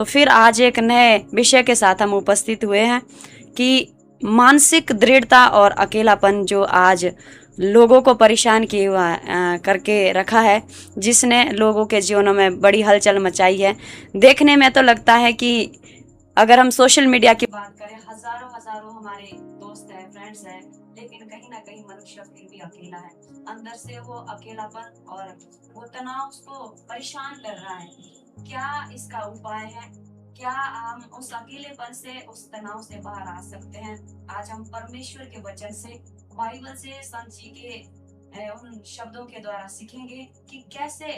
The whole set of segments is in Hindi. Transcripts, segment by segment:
तो फिर आज एक नए विषय के साथ हम उपस्थित हुए हैं कि मानसिक दृढ़ता और अकेलापन जो आज लोगों को परेशान किए हुआ करके रखा है, जिसने लोगों के जीवनों में बड़ी हलचल मचाई है। देखने में तो लगता है कि अगर हम सोशल मीडिया की बात करें, हजारों हजारों हमारे दोस्त हैं, फ्रेंड्स हैं, लेकिन कहीं ना कहीं मनुष्य फिर भी अकेला है। अंदर से वो अकेलापन और वो तनाव उसको परेशान कर रहा है। क्या इसका उपाय है? क्या हम उस अकेलेपन से, उस तनाव से बाहर आ सकते हैं? आज हम परमेश्वर के वचन से, बाइबल से, संत जी के उन शब्दों के द्वारा सीखेंगे कि कैसे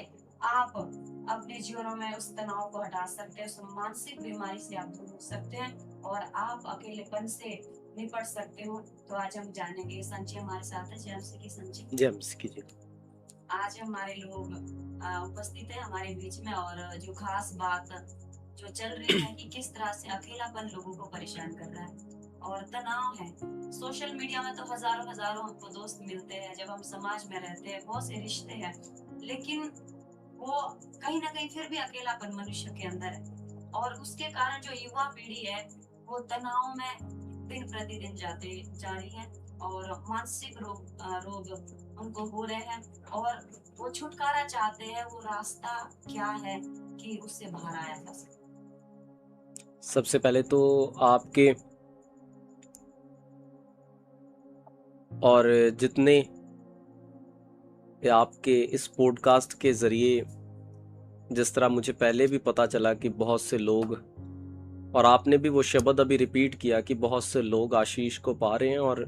आप अपने जीवनों में उस तनाव को हटा सकते हैं, उस मानसिक बीमारी से आप दूर हो सकते हैं और आप अकेलेपन से निपट सकते हो। तो आज हम जानेंगे। संत जी हमारे साथ है। जय मसीह की संत जी। जय मसीह की जी। आज हमारे लोग उपस्थित है हमारे बीच में, और जो खास बात जो चल रही है कि किस तरह से अकेलापन लोगों को परेशान कर रहा है और तनाव है। सोशल मीडिया में तो हजारों हजारों हमको दोस्त मिलते हैं, जब हम समाज में रहते हैं बहुत से रिश्ते हैं, लेकिन वो कहीं ना कहीं फिर भी अकेलापन मनुष्य के अंदर है। और उसके कारण जो युवा पीढ़ी है वो तनाव में दिन प्रतिदिन जा रही है और मानसिक रोग उनको हो रहे हैं और वो छुटकारा चाहते हैं। वो रास्ता क्या है कि उससे बाहर आया जा सके? सबसे पहले तो आपके और जितने आपके इस पॉडकास्ट के ज़रिए जिस तरह मुझे पहले भी पता चला कि बहुत से लोग, और आपने भी वो शब्द अभी रिपीट किया कि बहुत से लोग आशीष को पा रहे हैं, और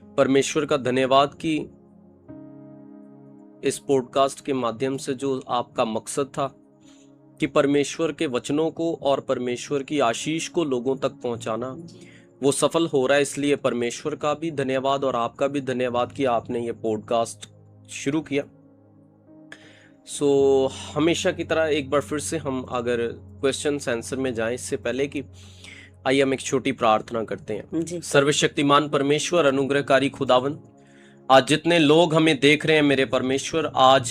परमेश्वर का धन्यवाद कि इस पॉडकास्ट के माध्यम से जो आपका मकसद था कि परमेश्वर के वचनों को और परमेश्वर की आशीष को लोगों तक पहुंचाना, वो सफल हो रहा है। इसलिए परमेश्वर का भी धन्यवाद और आपका भी धन्यवाद कि आपने ये पॉडकास्ट शुरू किया। सो हमेशा की तरह एक बार फिर से हम अगर क्वेश्चन आंसर में जाएं, इससे पहले कि आइए हम एक छोटी प्रार्थना करते हैं। सर्वशक्तिमान परमेश्वर, अनुग्रहकारी खुदावन, आज जितने लोग हमें देख रहे हैं मेरे परमेश्वर, आज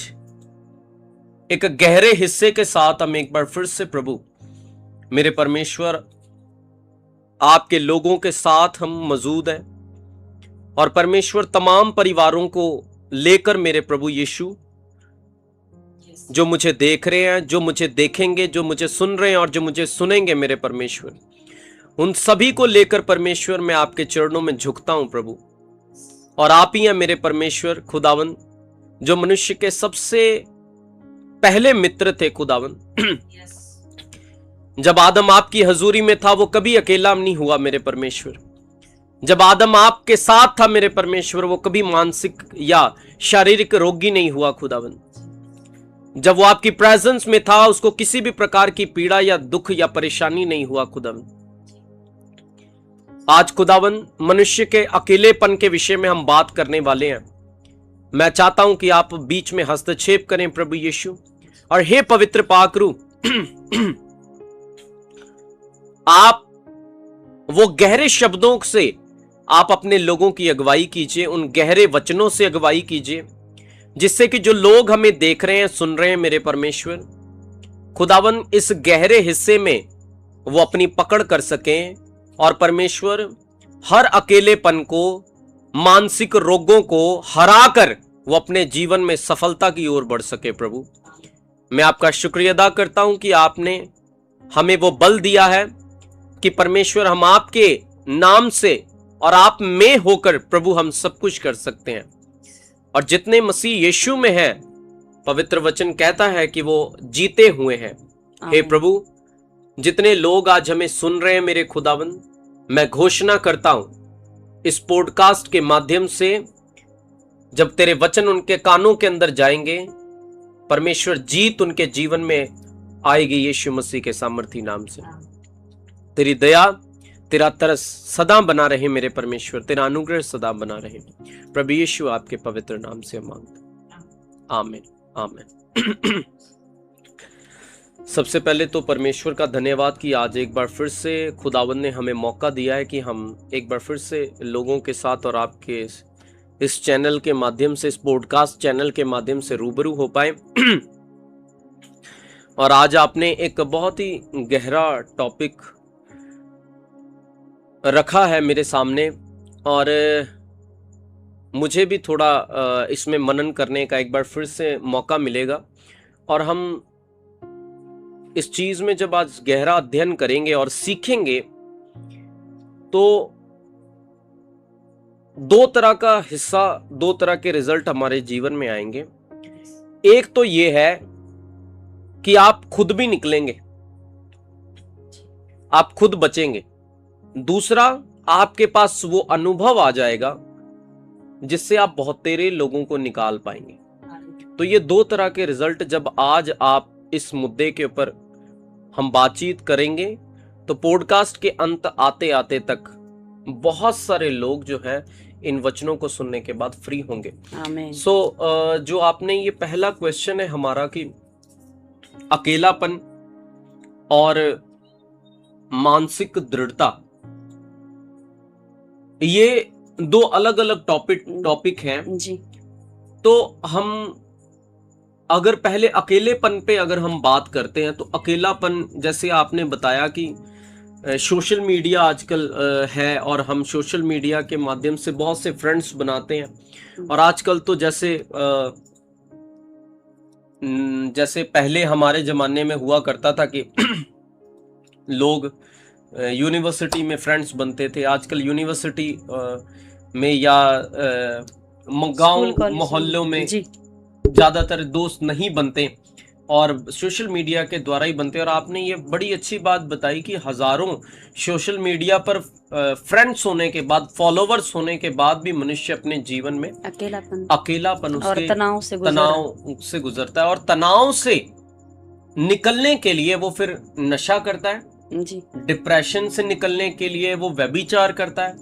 एक गहरे हिस्से के साथ हम एक बार फिर से प्रभु मेरे परमेश्वर आपके लोगों के साथ हम मौजूद हैं, और परमेश्वर तमाम परिवारों को लेकर मेरे प्रभु यीशु, जो मुझे देख रहे हैं, जो मुझे देखेंगे, जो मुझे सुन रहे हैं और जो मुझे सुनेंगे मेरे परमेश्वर, उन सभी को लेकर परमेश्वर मैं आपके चरणों में झुकता हूं प्रभु। और आप ही हैं मेरे परमेश्वर खुदावन, जो मनुष्य के सबसे पहले मित्र थे खुदावन। जब आदम आपकी हजूरी में था वो कभी अकेला नहीं हुआ मेरे परमेश्वर। जब आदम आपके साथ था मेरे परमेश्वर, वो कभी मानसिक या शारीरिक रोगी नहीं हुआ खुदावन। जब वो आपकी प्रेजेंस में था उसको किसी भी प्रकार की पीड़ा या दुख या परेशानी नहीं हुआ खुदावन। आज खुदावन मनुष्य के अकेलेपन के विषय में हम बात करने वाले हैं। मैं चाहता हूं कि आप बीच में हस्तक्षेप करें प्रभु यीशु, और हे पवित्र पाकरू, आप वो गहरे शब्दों से आप अपने लोगों की अगुवाई कीजिए, उन गहरे वचनों से अगुवाई कीजिए, जिससे कि जो लोग हमें देख रहे हैं, सुन रहे हैं मेरे परमेश्वर खुदावन, इस गहरे हिस्से में वो अपनी पकड़ कर सकें और परमेश्वर हर अकेलेपन को, मानसिक रोगों को हराकर वो अपने जीवन में सफलता की ओर बढ़ सके। प्रभु मैं आपका शुक्रिया अदा करता हूं कि आपने हमें वो बल दिया है कि परमेश्वर हम आपके नाम से और आप में होकर प्रभु हम सब कुछ कर सकते हैं। और जितने मसीह यीशु में हैं, पवित्र वचन कहता है कि वो जीते हुए हैं। हे प्रभु, जितने लोग आज हमें सुन रहे हैं मेरे खुदावन, मैं घोषणा करता हूं इस पॉडकास्ट के माध्यम से जब तेरे वचन उनके कानों के अंदर जाएंगे, परमेश्वर जीत उनके जीवन में आएगी यीशु मसीह के सामर्थी नाम से। तेरी दया, तेरा तरस सदा बना रहे मेरे परमेश्वर, तेरा अनुग्रह सदा बना रहे प्रभु यीशु, आपके पवित्र नाम से मांगते, आमीन आमीन। सबसे पहले तो परमेश्वर का धन्यवाद कि आज एक बार फिर से खुदावंद ने हमें मौका दिया है कि हम एक बार फिर से लोगों के साथ और आपके इस चैनल के माध्यम से, इस पॉडकास्ट चैनल के माध्यम से रूबरू हो पाए। और आज आपने एक बहुत ही गहरा टॉपिक रखा है मेरे सामने, और मुझे भी थोड़ा इसमें मनन करने का एक बार फिर से मौका मिलेगा। और हम इस चीज में जब आज गहरा अध्ययन करेंगे और सीखेंगे, तो दो तरह का हिस्सा, दो तरह के रिजल्ट हमारे जीवन में आएंगे। एक तो ये है कि आप खुद भी निकलेंगे, आप खुद बचेंगे। दूसरा, आपके पास वो अनुभव आ जाएगा जिससे आप बहुत तेरे लोगों को निकाल पाएंगे। तो ये दो तरह के रिजल्ट जब आज आप इस मुद्दे के ऊपर हम बातचीत करेंगे, तो पॉडकास्ट के अंत आते आते तक बहुत सारे लोग जो है इन वचनों को सुनने के बाद फ्री होंगे। आमीन। जो आपने ये पहला क्वेश्चन है हमारा कि अकेलापन और मानसिक दृढ़ता, ये दो अलग अलग टॉपिक हैं। जी। तो हम अगर पहले अकेलेपन पे अगर हम बात करते हैं, तो अकेलापन, जैसे आपने बताया कि सोशल मीडिया आजकल है और हम सोशल मीडिया के माध्यम से बहुत से फ्रेंड्स बनाते हैं। और आजकल तो जैसे पहले हमारे जमाने में हुआ करता था कि लोग यूनिवर्सिटी में फ्रेंड्स बनते थे। आजकल यूनिवर्सिटी में या गांव मोहल्लों में ज्यादातर दोस्त नहीं बनते और सोशल मीडिया के द्वारा ही बनते। और आपने ये बड़ी अच्छी बात बताई कि हजारों सोशल मीडिया पर फ्रेंड्स होने के बाद, फॉलोवर्स होने के बाद भी मनुष्य अपने जीवन में अकेलापन उसके तनाव से गुजरता है। और तनाव से निकलने के लिए वो फिर नशा करता है जी। डिप्रेशन से निकलने के लिए वो व्यभिचार करता है,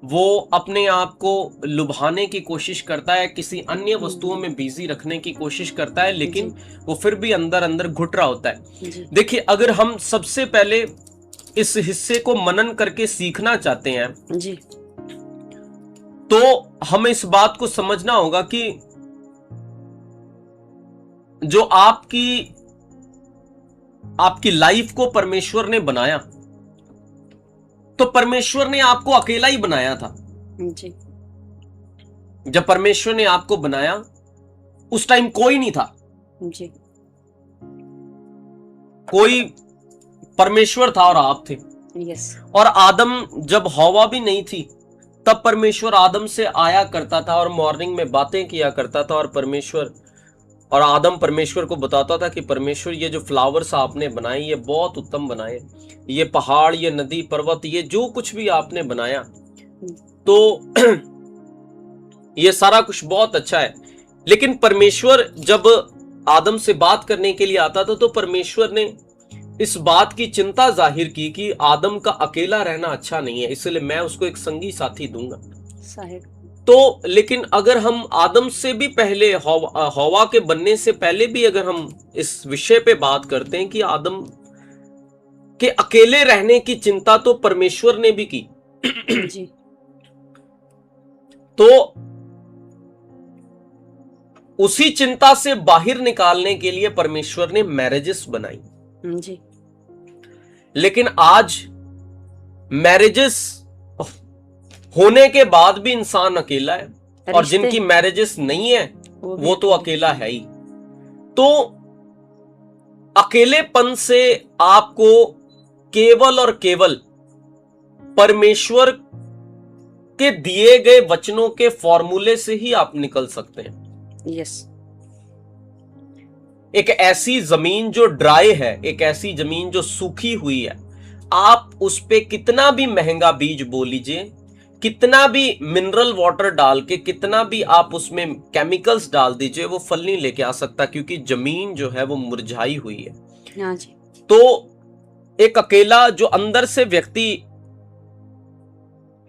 वो अपने आप को लुभाने की कोशिश करता है, किसी अन्य वस्तुओं में बिजी रखने की कोशिश करता है, लेकिन वो फिर भी अंदर अंदर घुट रहा होता है। देखिए, अगर हम सबसे पहले इस हिस्से को मनन करके सीखना चाहते हैं जी, तो हमें इस बात को समझना होगा कि जो आपकी लाइफ को परमेश्वर ने बनाया, तो परमेश्वर ने आपको अकेला ही बनाया था जी। जब परमेश्वर ने आपको बनाया उस टाइम कोई नहीं था जी। कोई परमेश्वर था और आप थे। यस। और आदम, जब हवा भी नहीं थी, तब परमेश्वर आदम से आया करता था और मॉर्निंग में बातें किया करता था। और आदम परमेश्वर को बताता था कि परमेश्वर, ये जो फ्लावर्स आपने बनाए ये बहुत उत्तम बनाए, ये पहाड़, ये नदी, पर्वत, ये जो कुछ भी आपने बनाया, तो ये सारा कुछ बहुत अच्छा है। लेकिन परमेश्वर जब आदम से बात करने के लिए आता था, तो परमेश्वर ने इस बात की चिंता जाहिर की कि आदम का अकेला रहना अच्छा नहीं है, इसलिए मैं उसको एक संगी साथी दूंगा। तो लेकिन अगर हम आदम से भी पहले, हवा के बनने से पहले भी अगर हम इस विषय पे बात करते हैं कि आदम के अकेले रहने की चिंता तो परमेश्वर ने भी की जी। तो उसी चिंता से बाहर निकालने के लिए परमेश्वर ने मैरिजेस बनाई जी। लेकिन आज मैरिजेस होने के बाद भी इंसान अकेला है, और जिनकी मैरिजेस नहीं है वो तो अकेला है ही। तो अकेलेपन से आपको केवल और केवल परमेश्वर के दिए गए वचनों के फॉर्मूले से ही आप निकल सकते हैं। यस। एक ऐसी जमीन जो ड्राई है, एक ऐसी जमीन जो सूखी हुई है, आप उस पे कितना भी महंगा बीज बो लीजिए, कितना भी मिनरल वाटर डाल के, कितना भी आप उसमें केमिकल्स डाल दीजिए, वो फल नहीं लेके आ सकता, क्योंकि जमीन जो है वो मुरझाई हुई है। हाँ जी। तो एक अकेला, जो अंदर से व्यक्ति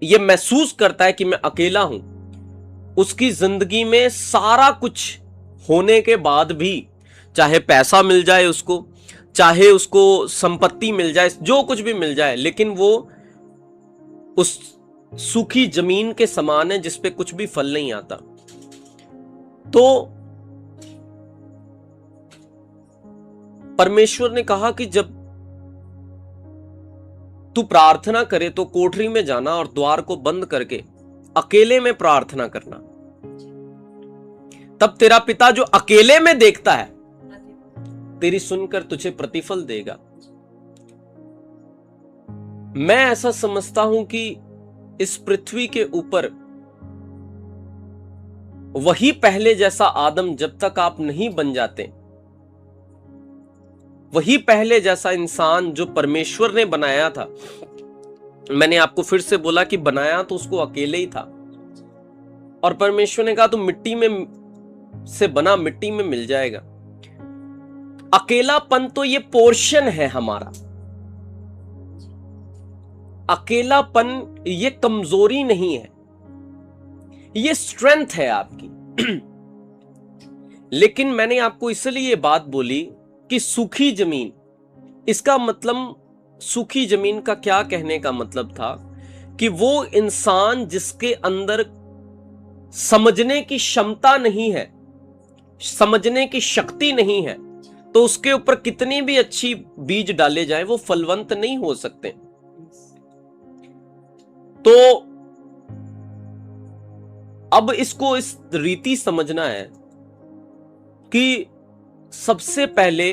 ये महसूस करता है कि मैं अकेला हूं, उसकी जिंदगी में सारा कुछ होने के बाद भी, चाहे पैसा मिल जाए उसको, चाहे उसको संपत्ति मिल जाए, जो कुछ भी मिल जाए, लेकिन वो उस सूखी जमीन के समान है जिसपे कुछ भी फल नहीं आता। तो परमेश्वर ने कहा कि जब तू प्रार्थना करे तो कोठरी में जाना और द्वार को बंद करके अकेले में प्रार्थना करना, तब तेरा पिता जो अकेले में देखता है तेरी सुनकर तुझे प्रतिफल देगा। मैं ऐसा समझता हूं कि इस पृथ्वी के ऊपर वही पहले जैसा आदम जब तक आप नहीं बन जाते, वही पहले जैसा इंसान जो परमेश्वर ने बनाया था, मैंने आपको फिर से बोला कि बनाया तो उसको अकेले ही था, और परमेश्वर ने कहा तो मिट्टी में से बना, मिट्टी में मिल जाएगा। अकेलापन तो ये पोर्शन है हमारा, अकेलापन ये कमजोरी नहीं है, ये स्ट्रेंथ है आपकी। लेकिन मैंने आपको इसलिए ये बात बोली कि सूखी जमीन, इसका मतलब सूखी जमीन का क्या कहने का मतलब था कि वो इंसान जिसके अंदर समझने की क्षमता नहीं है, समझने की शक्ति नहीं है, तो उसके ऊपर कितनी भी अच्छी बीज डाले जाए वो फलवंत नहीं हो सकते। तो अब इसको इस रीति समझना है कि सबसे पहले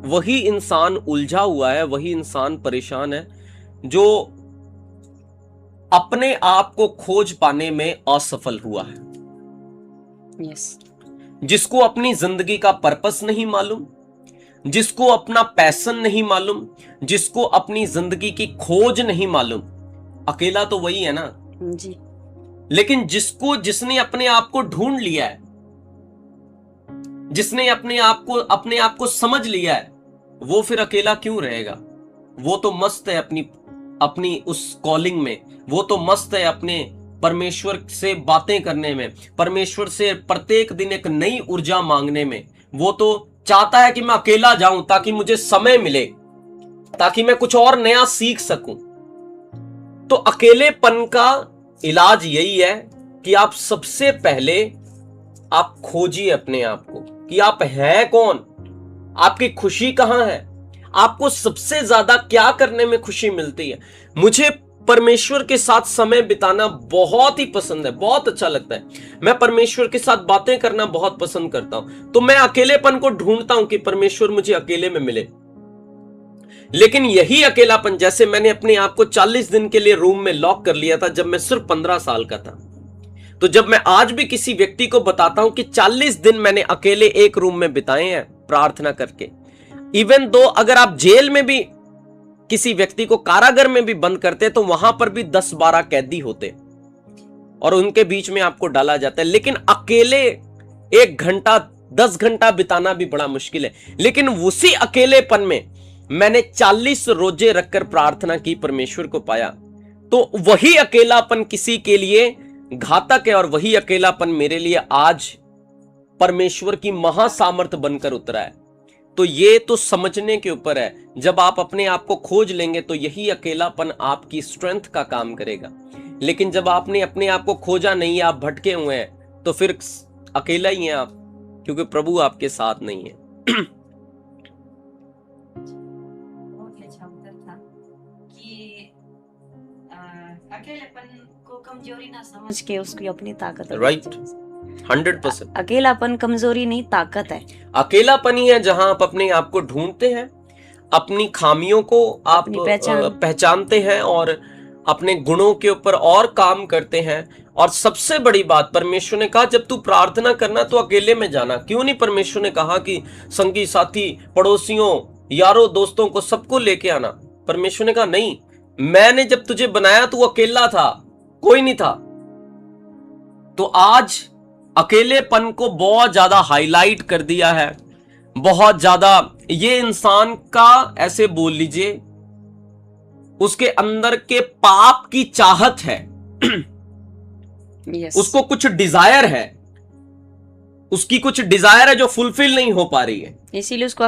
वही इंसान उलझा हुआ है, वही इंसान परेशान है जो अपने आप को खोज पाने में असफल हुआ है। यस। जिसको अपनी जिंदगी का पर्पस नहीं मालूम, जिसको अपना पैशन नहीं मालूम, जिसको अपनी जिंदगी की खोज नहीं मालूम, अकेला तो वही है ना जी। लेकिन जिसने अपने आप को ढूंढ लिया है, जिसने अपने आप को समझ लिया है, वो फिर अकेला क्यों रहेगा? वो तो मस्त है अपनी उस कॉलिंग में, वो तो मस्त है अपने परमेश्वर से बातें करने में, परमेश्वर से प्रत्येक दिन एक नई ऊर्जा मांगने में। वो तो चाहता है कि मैं अकेला जाऊं ताकि मुझे समय मिले, ताकि मैं कुछ और नया सीख सकूं। तो अकेलेपन का इलाज यही है कि आप सबसे पहले आप खोजिए अपने आप को कि आप हैं कौन, आपकी खुशी कहां है, आपको सबसे ज्यादा क्या करने में खुशी मिलती है। मुझे परमेश्वर के साथ समय बिताना बहुत ही पसंद है, बहुत अच्छा लगता है। मैं परमेश्वर के साथ बातें करना बहुत पसंद करता हूं। तो मैं अकेलेपन को ढूंढता हूं कि परमेश्वर मुझे अकेले में मिले। लेकिन यही अकेलापन, जैसे मैंने अपने आप को 40 दिन के लिए रूम में लॉक कर लिया था जब मैं सिर्फ 15 साल का था, तो जब मैं आज भी किसी व्यक्ति को बताता हूं कि 40 दिन मैंने अकेले एक रूम में बिताए हैं प्रार्थना करके, इवन दो अगर आप जेल में भी किसी व्यक्ति को कारागार में भी बंद करते तो वहां पर भी 10-12 कैदी होते और उनके बीच में आपको डाला जाता है। लेकिन अकेले 1 घंटा 10 घंटा बिताना भी बड़ा मुश्किल है। लेकिन उसी अकेलेपन में मैंने 40 रोजे रखकर प्रार्थना की, परमेश्वर को पाया। तो वही अकेलापन किसी के लिए घातक है और वही अकेलापन मेरे लिए आज परमेश्वर की महासामर्थ बनकर उतरा है। तो ये तो समझने के ऊपर है। जब आप अपने आप को खोज लेंगे तो यही अकेलापन आपकी स्ट्रेंथ का काम करेगा। लेकिन जब आपने अपने आप को खोजा नहीं, आप भटके हुए हैं, तो फिर अकेला ही हैं आप, क्योंकि प्रभु आपके साथ नहीं है। बहुत अच्छा उत्तर था कि अकेलेपन को कमजोरी ना समझ के उसकी अपनी ताकत, राइट, 100%। अकेलापन कमजोरी नहीं, ताकत है। अकेलापन ही है जहां आप अपने आप को ढूंढते हैं, अपनी खामियों को आप पहचानते हैं और अपने गुणों के ऊपर और काम करते हैं। और सबसे बड़ी बात, परमेश्वर ने कहा जब तू प्रार्थना करना तो अकेले में जाना। क्यों नहीं परमेश्वर ने कहा कि संगी साथी, पड़ोसियों, यारों, दोस्तों को सबको लेके आना? परमेश्वर ने कहा नहीं, मैंने जब तुझे बनाया तू अकेला था, कोई नहीं था। तो आज अकेलेपन को बहुत ज्यादा हाईलाइट कर दिया है, बहुत ज्यादा। ये इंसान का, ऐसे बोल लीजिए, उसके अंदर के पाप की चाहत है। yes. उसको कुछ डिजायर है, उसकी कुछ डिजायर है जो फुलफिल नहीं हो पा रही है, इसीलिए उसको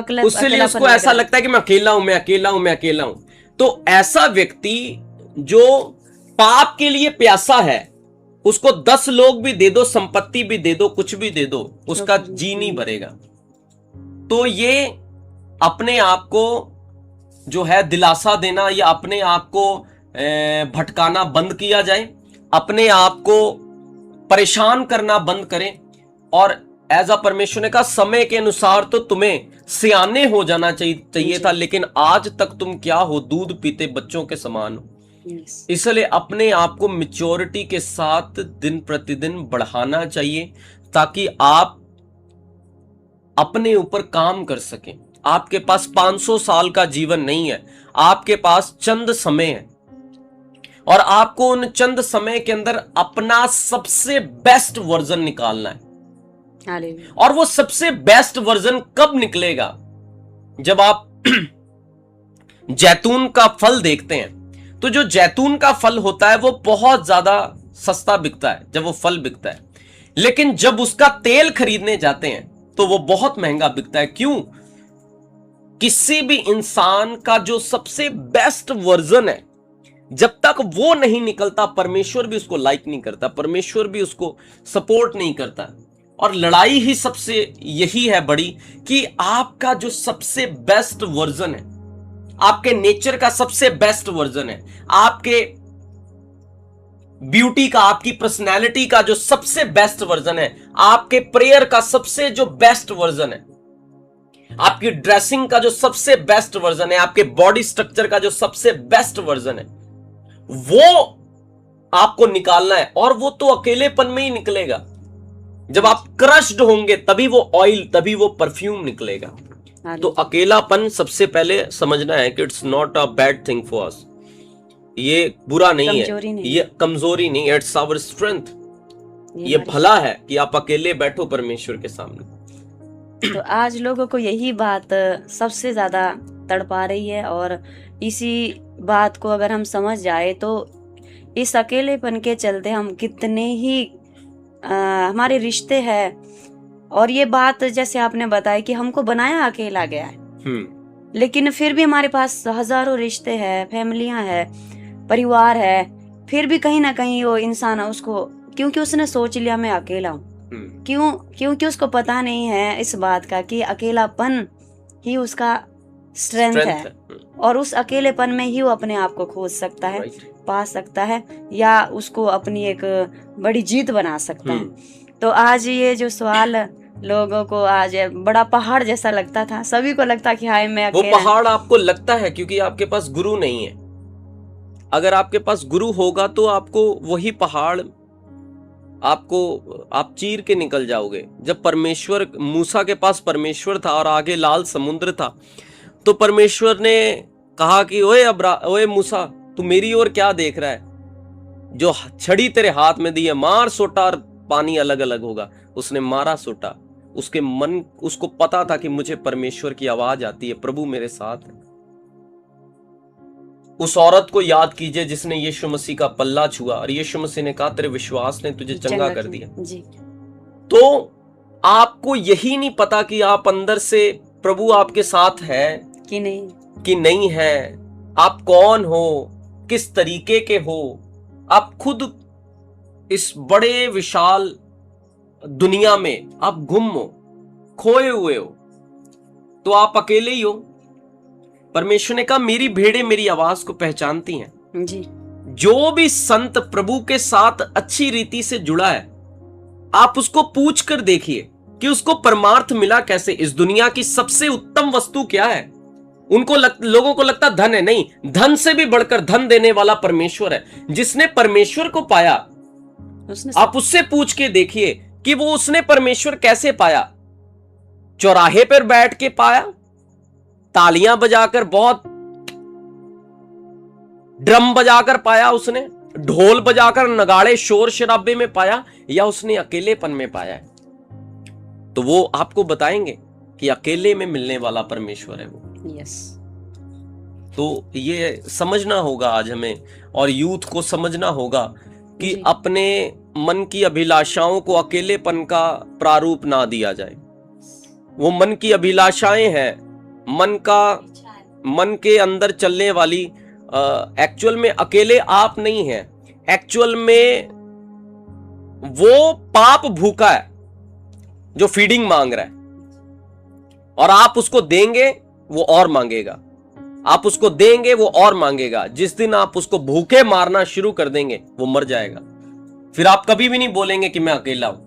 उसको ऐसा लगता है कि मैं अकेला हूं, मैं अकेला हूं, मैं अकेला हूं। तो ऐसा व्यक्ति जो पाप के लिए प्यासा है, उसको 10 लोग भी दे दो, संपत्ति भी दे दो, कुछ भी दे दो, उसका जी नहीं भरेगा। तो ये अपने आप को जो है दिलासा देना या अपने आप को भटकाना बंद किया जाए, अपने आप को परेशान करना बंद करें। और एज अ परमेश्वर ने कहा समय के अनुसार तो तुम्हें सियाने हो जाना चाहिए था, लेकिन आज तक तुम क्या हो, दूध पीते बच्चों के समान हो। इसलिए अपने आप को मैच्योरिटी के साथ दिन प्रतिदिन बढ़ाना चाहिए ताकि आप अपने ऊपर काम कर सकें। आपके पास 500 साल का जीवन नहीं है, आपके पास चंद समय है और आपको उन चंद समय के अंदर अपना सबसे बेस्ट वर्जन निकालना है। और वो सबसे बेस्ट वर्जन कब निकलेगा? जब आप जैतून का फल देखते हैं तो जो जैतून का फल होता है वो बहुत ज्यादा सस्ता बिकता है जब वो फल बिकता है, लेकिन जब उसका तेल खरीदने जाते हैं तो वो बहुत महंगा बिकता है। क्यों? किसी भी इंसान का जो सबसे बेस्ट वर्जन है, जब तक वो नहीं निकलता परमेश्वर भी उसको लाइक नहीं करता, परमेश्वर भी उसको सपोर्ट नहीं करता। और लड़ाई ही सबसे यही है बड़ी कि आपका जो सबसे बेस्ट वर्जन है, आपके नेचर का सबसे बेस्ट वर्जन है, आपके ब्यूटी का, आपकी पर्सनैलिटी का जो सबसे बेस्ट वर्जन है, आपके प्रेयर का सबसे जो बेस्ट वर्जन है, आपकी ड्रेसिंग का जो सबसे बेस्ट वर्जन है, आपके बॉडी स्ट्रक्चर का जो सबसे बेस्ट वर्जन है, वो आपको निकालना है। और वो तो अकेलेपन में ही निकलेगा। जब आप क्रश्ड होंगे तभी वो ऑयल, तभी वो परफ्यूम निकलेगा। तो अकेलापन सबसे पहले समझना है कि it's not a bad thing for us. ये बुरा नहीं है, ये कमजोरी नहीं, इट्स आवर स्ट्रेंथ। ये भला है कि आप अकेले बैठो परमेश्वर के सामने। तो आज लोगों को यही बात सबसे ज्यादा तड़पा रही है, और इसी बात को अगर हम समझ जाए तो इस अकेलेपन के चलते हम कितने ही हमारे रिश्ते हैं। और ये बात जैसे आपने बताया कि हमको बनाया अकेला गया है, लेकिन फिर भी हमारे पास हजारों रिश्ते हैं, फैमिलियां हैं, परिवार है, फिर भी कहीं ना कहीं वो इंसान उसको, क्योंकि उसने सोच लिया मैं अकेला हूँ, क्योंकि उसको पता नहीं है इस बात का कि अकेलापन ही उसका स्ट्रेंथ है, और उस अकेलेपन में ही वो अपने आप को खोज सकता है, पा सकता है, या उसको अपनी एक बड़ी जीत बना सकता है। तो आज ये जो सवाल लोगों को आज बड़ा पहाड़ जैसा लगता था, सभी को लगता कि हाय मैं अकेला। वो पहाड़ आपको लगता है क्योंकि आपके पास गुरु नहीं है। अगर आपके पास गुरु होगा तो आपको वही पहाड़ आप चीर के निकल जाओगे। जब परमेश्वर, मूसा के पास परमेश्वर था और आगे लाल समुद्र था, तो परमेश्वर ने कहा कि ओए मूसा, तू मेरी ओर क्या देख रहा है? जो छड़ी तेरे हाथ में दी है, मार सोटा और पानी अलग अलग होगा। उसने मारा सोटा, उसके मन, उसको पता था कि मुझे परमेश्वर की आवाज आती है, प्रभु मेरे साथ है। उस औरत को याद कीजिए जिसने यीशु मसीह का पल्ला छुआ और यीशु मसीह ने कहा तेरे विश्वास ने तुझे चंगा कर दिया जी। तो आपको यही नहीं पता कि आप अंदर से प्रभु आपके साथ है कि नहीं है, आप कौन हो, किस तरीके के हो। आप खुद इस बड़े विशाल दुनिया में आप गुम हो, खोए हुए हो, तो आप अकेले ही हो। परमेश्वर ने कहा मेरी भेड़ें मेरी आवाज को पहचानती हैं जी। जो भी संत प्रभु के साथ अच्छी रीति से जुड़ा है, आप उसको पूछ कर देखिए कि उसको परमार्थ मिला कैसे। इस दुनिया की सबसे उत्तम वस्तु क्या है? लोगों को लगता धन है, नहीं, धन से भी बढ़कर धन देने वाला परमेश्वर है। जिसने परमेश्वर को पाया, आप उससे पूछ के देखिए कि वो उसने परमेश्वर कैसे पाया। चौराहे पर बैठ के पाया, तालियां बजाकर, बहुत ड्रम बजाकर पाया उसने, ढोल बजाकर, नगाड़े शोर शराबे में पाया, या उसने अकेलेपन में पाया है? तो वो आपको बताएंगे कि अकेले में मिलने वाला परमेश्वर है वो। यस। तो ये समझना होगा आज हमें, और यूथ को समझना होगा कि अपने मन की अभिलाषाओं को अकेलेपन का प्रारूप ना दिया जाए। वो मन की अभिलाषाएं हैं, मन के अंदर चलने वाली, एक्चुअल में अकेले आप नहीं हैं, एक्चुअल में वो पाप भूखा है जो फीडिंग मांग रहा है। और आप उसको देंगे वो और मांगेगा, आप उसको देंगे वो और मांगेगा। जिस दिन आप उसको भूखे मारना शुरू कर देंगे वो मर जाएगा। फिर आप कभी भी नहीं बोलेंगे कि मैं अकेला हूं,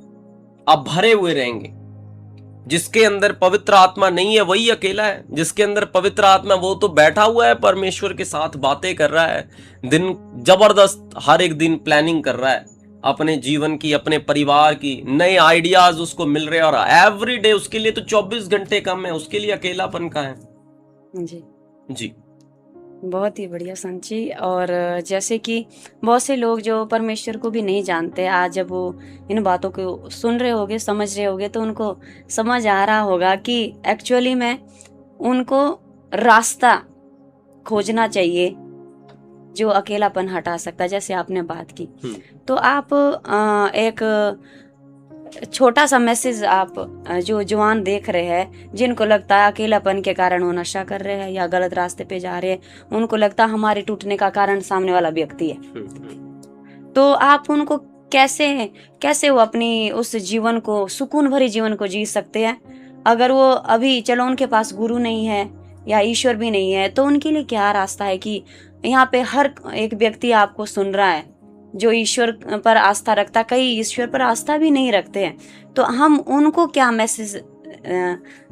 आप भरे हुए रहेंगे। जिसके अंदर पवित्र आत्मा नहीं है वही अकेला है। जिसके अंदर पवित्र आत्मा वो तो बैठा हुआ है, परमेश्वर के साथ बातें कर रहा है, दिन जबरदस्त हर एक दिन प्लानिंग कर रहा है अपने जीवन की, अपने परिवार की, नए आइडियाज उसको मिल रहे हैं, और एवरी डे उसके लिए तो 24 घंटे कम है, उसके लिए अकेलापन का है। जी जी बहुत ही बढ़िया संत जी। और जैसे कि बहुत से लोग जो परमेश्वर को भी नहीं जानते, आज जब वो इन बातों को सुन रहे होंगे, समझ रहे होंगे, तो उनको समझ आ रहा होगा कि एक्चुअली में उनको रास्ता खोजना चाहिए जो अकेलापन हटा सकता है, जैसे आपने बात की। तो आप एक छोटा सा मैसेज आप जो जवान देख रहे हैं, जिनको लगता है अकेलापन के कारण वो नशा कर रहे हैं या गलत रास्ते पे जा रहे हैं, उनको लगता है हमारे टूटने का कारण सामने वाला व्यक्ति है, तो आप उनको कैसे वो अपनी उस जीवन को, सुकून भरी जीवन को जी सकते हैं? अगर वो अभी चलो उनके पास गुरु नहीं है या ईश्वर भी नहीं है, तो उनके लिए क्या रास्ता है? कि यहाँ पे हर एक व्यक्ति आपको सुन रहा है जो ईश्वर पर आस्था रखता, कई ईश्वर पर आस्था भी नहीं रखते हैं, तो हम उनको क्या मैसेज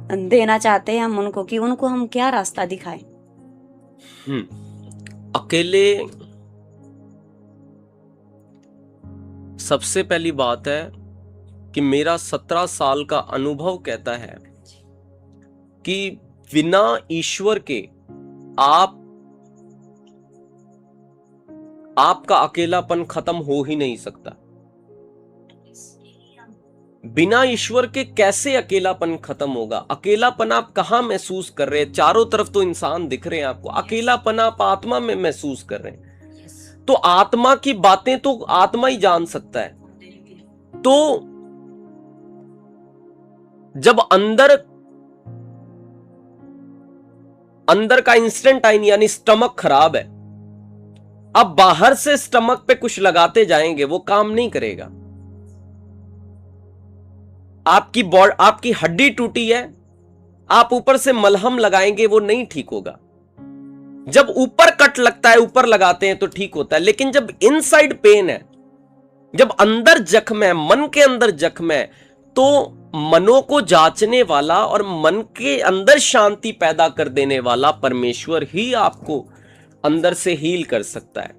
देना चाहते हैं हम उनको, कि उनको हम क्या रास्ता दिखाएं? अकेले सबसे पहली बात है कि मेरा 17 साल का अनुभव कहता है कि बिना ईश्वर के आपका अकेलापन खत्म हो ही नहीं सकता। बिना ईश्वर के कैसे अकेलापन खत्म होगा? अकेलापन आप कहां महसूस कर रहे हैं? चारों तरफ तो इंसान दिख रहे हैं आपको, अकेलापन आप आत्मा में महसूस कर रहे हैं। तो आत्मा की बातें तो आत्मा ही जान सकता है। तो जब अंदर का इंस्टेंटाइन यानी स्टमक खराब है, अब बाहर से स्टमक पे कुछ लगाते जाएंगे वो काम नहीं करेगा। आपकी हड्डी टूटी है, आप ऊपर से मलहम लगाएंगे वो नहीं ठीक होगा। जब ऊपर कट लगता है, ऊपर लगाते हैं तो ठीक होता है, लेकिन जब इनसाइड पेन है, जब अंदर जख्म है, मन के अंदर जख्म है, तो मनों को जांचने वाला और मन के अंदर शांति पैदा कर देने वाला परमेश्वर ही आपको अंदर से हील कर सकता है।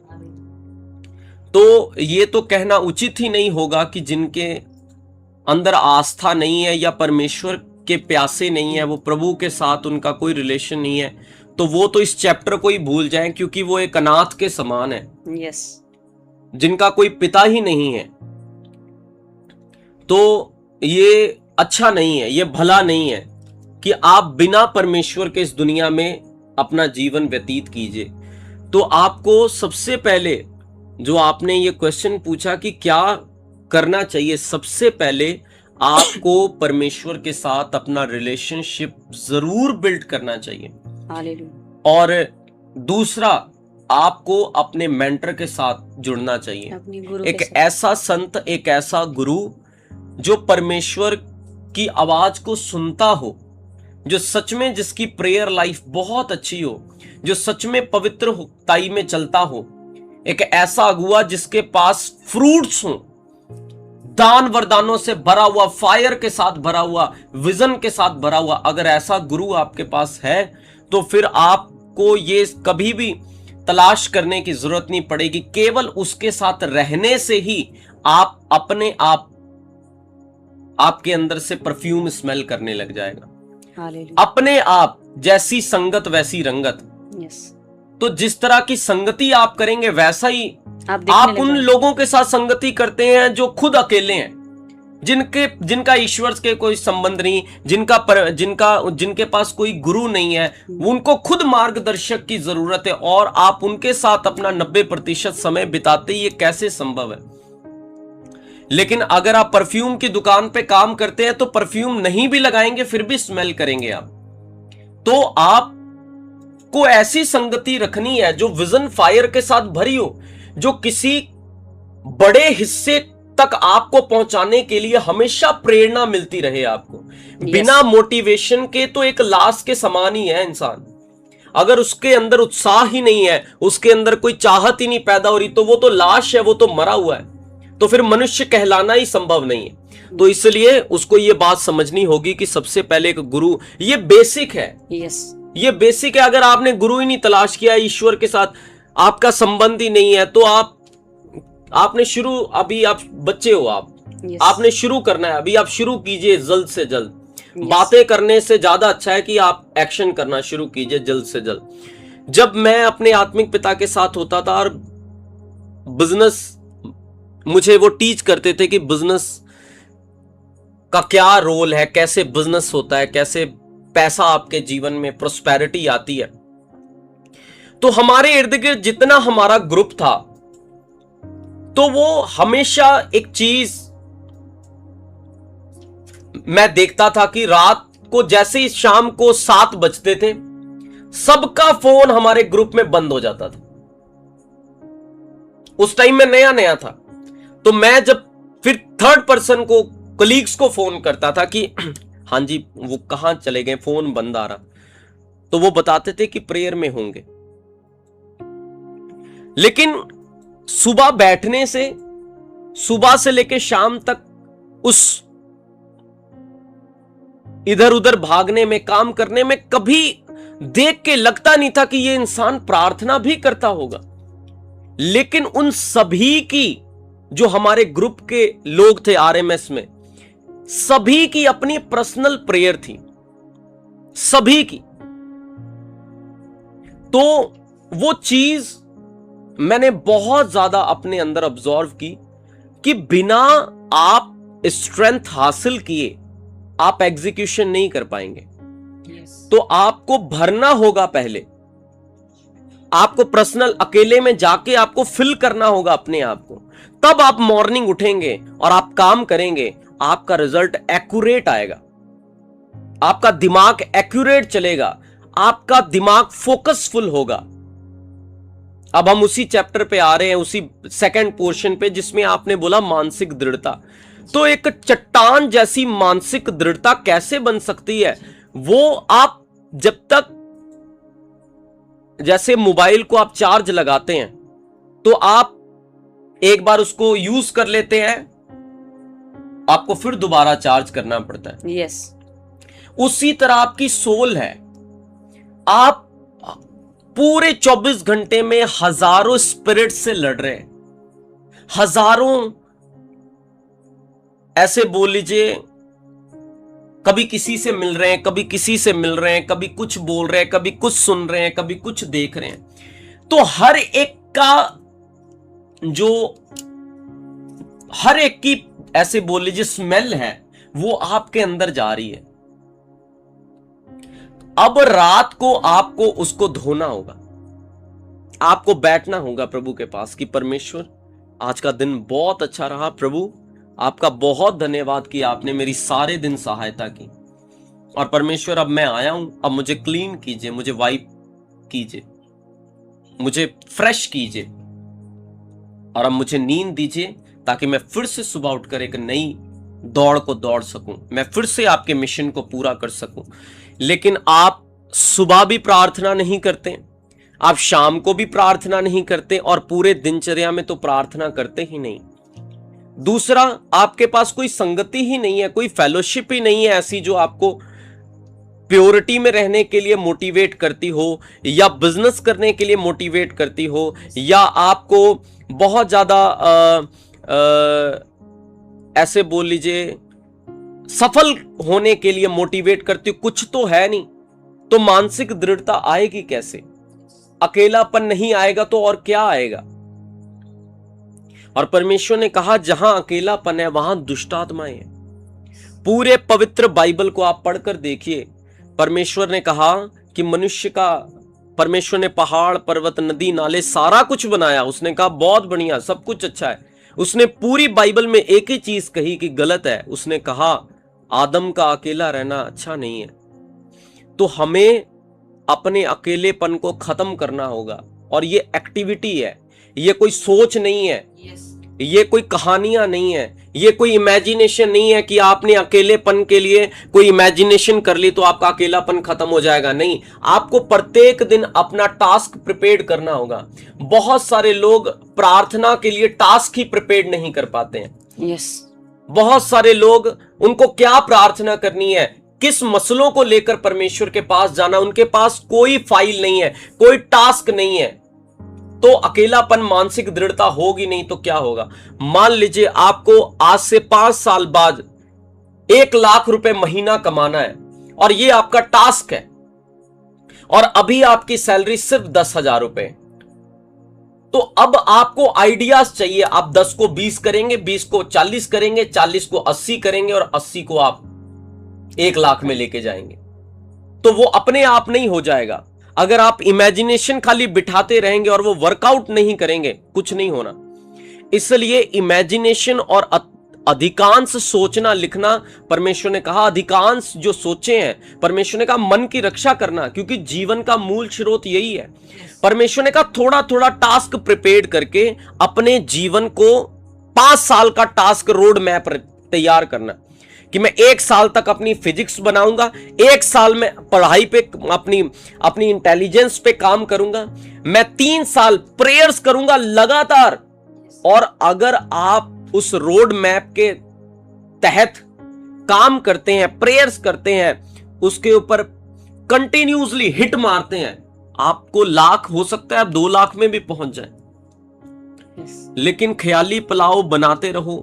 तो ये तो कहना उचित ही नहीं होगा कि जिनके अंदर आस्था नहीं है या परमेश्वर के प्यासे नहीं है, वो प्रभु के साथ उनका कोई रिलेशन नहीं है, तो वो तो इस चैप्टर को ही भूल जाएं, क्योंकि वो एक अनाथ के समान है। यस। जिनका कोई पिता ही नहीं है। तो ये अच्छा नहीं है, ये भला नहीं है कि आप बिना परमेश्वर के इस दुनिया में अपना जीवन व्यतीत कीजिए। तो आपको सबसे पहले जो आपने ये क्वेश्चन पूछा कि क्या करना चाहिए, सबसे पहले आपको परमेश्वर के साथ अपना रिलेशनशिप जरूर बिल्ड करना चाहिए। हालेलुया। और दूसरा, आपको अपने मेंटर के साथ जुड़ना चाहिए, अपने गुरु एक के साथ। ऐसा संत, एक ऐसा गुरु जो परमेश्वर की आवाज को सुनता हो, जो सच में, जिसकी प्रेयर लाइफ बहुत अच्छी हो, जो सच में पवित्रताई में चलता हो, एक ऐसा अगुआ जिसके पास फ्रूट्स हो, दान वरदानों से भरा हुआ, फायर के साथ भरा हुआ, विजन के साथ भरा हुआ। अगर ऐसा गुरु आपके पास है तो फिर आपको ये कभी भी तलाश करने की जरूरत नहीं पड़ेगी। केवल उसके साथ रहने से ही आप अपने आप आपके अंदर से परफ्यूम स्मेल करने लग जाएगा। हालेलुया। अपने आप, जैसी संगत वैसी रंगत। यस। तो जिस तरह की संगति आप करेंगे वैसा ही आप आप उन लोगों के साथ संगति करते हैं जो खुद अकेले हैं, जिनका ईश्वर के कोई संबंध नहीं, जिनके पास कोई गुरु नहीं है, उनको खुद मार्गदर्शक की जरूरत है, और आप उनके साथ अपना 90% समय बिताते, ये कैसे संभव है? लेकिन अगर आप परफ्यूम की दुकान पे काम करते हैं तो परफ्यूम नहीं भी लगाएंगे फिर भी स्मेल करेंगे आप। तो आपको ऐसी संगति रखनी है जो विजन फायर के साथ भरी हो, जो किसी बड़े हिस्से तक आपको पहुंचाने के लिए हमेशा प्रेरणा मिलती रहे आपको। बिना मोटिवेशन के तो एक लाश के समान ही है इंसान। अगर उसके अंदर उत्साह ही नहीं है, उसके अंदर कोई चाहत ही नहीं पैदा हो रही, तो वो तो लाश है, वो तो मरा हुआ है। तो फिर मनुष्य कहलाना ही संभव नहीं है। तो इसलिए उसको ये बात समझनी होगी कि सबसे पहले एक गुरु, ये बेसिक है। ये बेसिक है। अगर आपने गुरु ही नहीं तलाश किया, ईश्वर के साथ आपका संबंध ही नहीं है, तो आपने शुरू, अभी आप बच्चे हो, आपने शुरू करना है, अभी आप शुरू कीजिए जल्द से जल्द। बातें करने से ज्यादा अच्छा है कि आप एक्शन करना शुरू कीजिए जल्द से जल्द। जब मैं अपने आत्मिक पिता के साथ होता था और बिजनेस, मुझे वो टीच करते थे कि बिजनेस का क्या रोल है, कैसे बिजनेस होता है, कैसे पैसा आपके जीवन में प्रोस्पेरिटी आती है। तो हमारे इर्द गिर्द जितना हमारा ग्रुप था, तो वो हमेशा एक चीज मैं देखता था कि रात को जैसे ही शाम को 7 बजते थे, सबका फोन हमारे ग्रुप में बंद हो जाता था। उस टाइम में नया नया था, तो मैं जब फिर थर्ड पर्सन को, कलीग्स को फोन करता था कि हाँ जी वो कहां चले गए, फोन बंद आ रहा, तो वो बताते थे कि प्रेयर में होंगे। लेकिन सुबह बैठने से, सुबह से लेकर शाम तक उस इधर उधर भागने में, काम करने में कभी देख के लगता नहीं था कि ये इंसान प्रार्थना भी करता होगा। लेकिन उन सभी की, जो हमारे ग्रुप के लोग थे आरएमएस में, सभी की अपनी पर्सनल प्रेयर थी, सभी की। तो वो चीज मैंने बहुत ज्यादा अपने अंदर ऑब्जर्व की कि बिना आप स्ट्रेंथ हासिल किए आप एग्जीक्यूशन नहीं कर पाएंगे। तो आपको भरना होगा पहले, आपको पर्सनल अकेले में जाके आपको फिल करना होगा अपने आप को, तब आप मॉर्निंग उठेंगे और आप काम करेंगे, आपका रिजल्ट एक्यूरेट आएगा, आपका दिमाग एक्यूरेट चलेगा, आपका दिमाग फोकसफुल होगा। अब हम उसी चैप्टर पे आ रहे हैं, उसी सेकंड पोर्शन पे, जिसमें आपने बोला मानसिक दृढ़ता। तो एक चट्टान जैसी मानसिक दृढ़ता कैसे बन सकती है? वो आप जब तक, जैसे मोबाइल को आप चार्ज लगाते हैं, तो आप एक बार उसको यूज कर लेते हैं, आपको फिर दोबारा चार्ज करना पड़ता है। यस। उसी तरह आपकी सोल है। आप पूरे 24 घंटे में हजारों स्पिरिट से लड़ रहे हैं, हजारों, ऐसे बोल लीजिए, कभी किसी से मिल रहे हैं, कभी किसी से मिल रहे हैं, कभी कुछ बोल रहे हैं, कभी कुछ सुन रहे हैं, कभी कुछ देख रहे हैं। तो हर एक का जो, हर एक की ऐसे बोल लीजिए स्मेल है, वो आपके अंदर जा रही है। अब रात को आपको उसको धोना होगा, आपको बैठना होगा प्रभु के पास कि परमेश्वर आज का दिन बहुत अच्छा रहा, प्रभु आपका बहुत धन्यवाद कि आपने मेरी सारे दिन सहायता की, और परमेश्वर अब मैं आया हूं, अब मुझे क्लीन कीजिए, मुझे वाइप कीजिए, मुझे फ्रेश कीजिए, और अब मुझे नींद दीजिए ताकि मैं फिर से सुबह उठकर एक नई दौड़ को दौड़ सकूं, मैं फिर से आपके मिशन को पूरा कर सकूं। लेकिन आप सुबह भी प्रार्थना नहीं करते, आप शाम को भी प्रार्थना नहीं करते, और पूरे दिनचर्या में तो प्रार्थना करते ही नहीं। दूसरा, आपके पास कोई संगति ही नहीं है, कोई फेलोशिप ही नहीं है ऐसी जो आपको प्योरिटी में रहने के लिए मोटिवेट करती हो, या बिजनेस करने के लिए मोटिवेट करती हो, या आपको बहुत ज्यादा ऐसे बोल लीजिए सफल होने के लिए मोटिवेट करती हो, कुछ तो है नहीं। तो मानसिक दृढ़ता आएगी कैसे? अकेलापन नहीं आएगा तो और क्या आएगा? और परमेश्वर ने कहा जहां अकेलापन है वहां दुष्ट आत्माएं हैं। पूरे पवित्र बाइबल को आप पढ़कर देखिए, परमेश्वर ने कहा कि मनुष्य का, परमेश्वर ने पहाड़, पर्वत, नदी, नाले सारा कुछ बनाया, उसने कहा बहुत बढ़िया, सब कुछ अच्छा है। उसने पूरी बाइबल में एक ही चीज कही कि गलत है, उसने कहा आदम का अकेला रहना अच्छा नहीं है। तो हमें अपने अकेलेपन को खत्म करना होगा, और ये एक्टिविटी है, ये कोई सोच नहीं है। ये कोई कहानियां नहीं है, ये कोई इमेजिनेशन नहीं है कि आपने अकेलेपन के लिए कोई इमेजिनेशन कर ली तो आपका अकेलापन खत्म हो जाएगा। नहीं, आपको प्रत्येक दिन अपना टास्क प्रिपेयर करना होगा। बहुत सारे लोग प्रार्थना के लिए टास्क ही प्रिपेयर नहीं कर पाते हैं। यस, बहुत सारे लोग, उनको क्या प्रार्थना करनी है, किस मसलों को लेकर परमेश्वर के पास जाना, उनके पास कोई फाइल नहीं है, कोई टास्क नहीं है, तो अकेलापन, मानसिक दृढ़ता होगी नहीं तो क्या होगा। मान लीजिए आपको आज से 5 साल बाद 1 लाख रुपए महीना कमाना है और ये आपका टास्क है, और अभी आपकी सैलरी सिर्फ 10,000 रुपए। तो अब आपको आइडियाज चाहिए। आप 10 को 20 करेंगे, 20 को 40 करेंगे, 40 को 80 करेंगे और 80 को आप 1 लाख में लेके जाएंगे। तो वो अपने आप नहीं हो जाएगा। अगर आप इमेजिनेशन खाली बिठाते रहेंगे और वो वर्कआउट नहीं करेंगे, कुछ नहीं होना। इसलिए इमेजिनेशन और अधिकांश सोचना लिखना, परमेश्वर ने कहा अधिकांश जो सोचे हैं, परमेश्वर ने कहा मन की रक्षा करना, क्योंकि जीवन का मूल स्रोत यही है। परमेश्वर ने कहा थोड़ा थोड़ा टास्क प्रिपेयर करके अपने जीवन को 5 साल का टास्क रोड मैप तैयार करना, कि मैं 1 साल तक अपनी फिजिक्स बनाऊंगा, 1 साल में पढ़ाई पे अपनी इंटेलिजेंस पे काम करूंगा, मैं 3 साल प्रेयर्स करूंगा लगातार। और अगर आप उस रोड मैप के तहत काम करते हैं, प्रेयर्स करते हैं, उसके ऊपर कंटिन्यूसली हिट मारते हैं, आपको लाख, हो सकता है आप 2 लाख में भी पहुंच जाए। लेकिन ख्याली पुलाव बनाते रहो,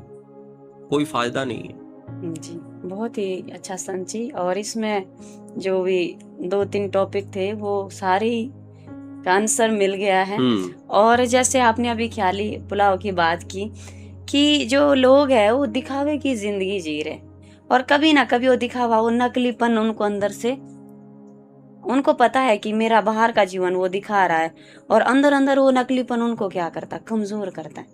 कोई फायदा नहीं है। जी, बहुत ही अच्छा संची। और इसमें जो भी 2-3 टॉपिक थे वो सारे का आंसर मिल गया है। और जैसे आपने अभी ख्याली पुलाव की बात की कि जो लोग हैं वो दिखावे की जिंदगी जी रहे, और कभी ना कभी वो दिखावा, वो नकलीपन उनको अंदर से, उनको पता है कि मेरा बाहर का जीवन वो दिखा रहा है, और अंदर अंदर वो नकलीपन उनको क्या करता है, कमजोर करता है।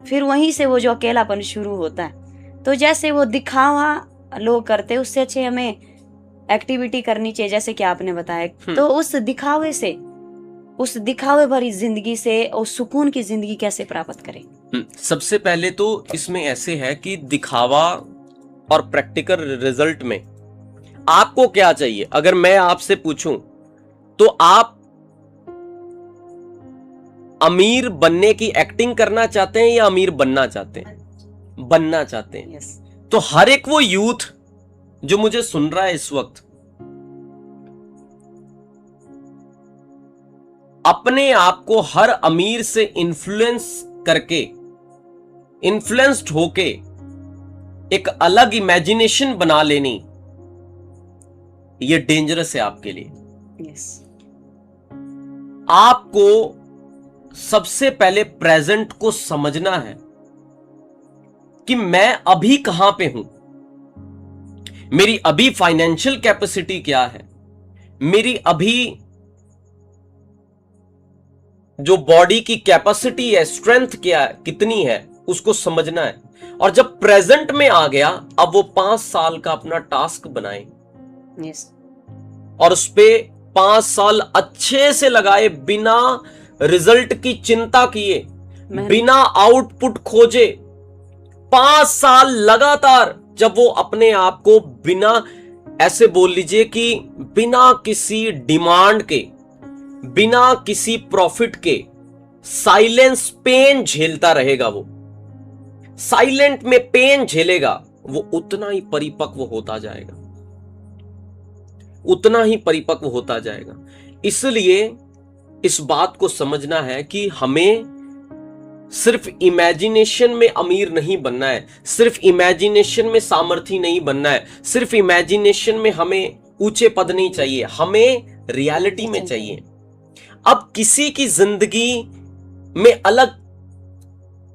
फिर वहीं से वो जो अकेलापन शुरू होता है। तो जैसे वो दिखावा लोग करते, उससे अच्छे हमें एक्टिविटी करनी चाहिए, जैसे कि आपने बताया। तो उस दिखावे से, उस दिखावे भरी जिंदगी से और सुकून की जिंदगी कैसे प्राप्त करें? सबसे पहले तो इसमें ऐसे है कि दिखावा और प्रैक्टिकल रिजल्ट में आपको क्या चाहिए। अगर मैं आपसे पूछूं तो आप अमीर बनने की एक्टिंग करना चाहते हैं या अमीर बनना चाहते हैं? बनना चाहते हैं। yes. तो हर एक वो यूथ जो मुझे सुन रहा है इस वक्त, अपने आप को हर अमीर से इन्फ्लुएंस करके, इन्फ्लुएंस्ड होके एक अलग इमेजिनेशन बना लेनी, ये डेंजरस है आपके लिए। yes. आपको सबसे पहले प्रेजेंट को समझना है कि मैं अभी कहां पे हूं, मेरी अभी फाइनेंशियल कैपेसिटी क्या है, मेरी अभी जो बॉडी की कैपेसिटी है, स्ट्रेंथ क्या है, कितनी है, उसको समझना है। और जब प्रेजेंट में आ गया, अब वो 5 साल का अपना टास्क बनाए। yes. और उस पे 5 साल अच्छे से लगाए, बिना रिजल्ट की चिंता किए, बिना आउटपुट खोजे, 5 साल लगातार। जब वो अपने आप को बिना, ऐसे बोल लीजिए कि बिना किसी डिमांड के, बिना किसी प्रॉफिट के, साइलेंस पेन झेलता रहेगा, वो साइलेंट में पेन झेलेगा, वो उतना ही परिपक्व होता जाएगा, उतना ही परिपक्व होता जाएगा। इसलिए इस बात को समझना है कि हमें सिर्फ इमेजिनेशन में अमीर नहीं बनना है, सिर्फ इमेजिनेशन में सामर्थी नहीं बनना है, सिर्फ इमेजिनेशन में हमें ऊंचे पद नहीं चाहिए, हमें रियलिटी में चाहिए। अब किसी की जिंदगी में अलग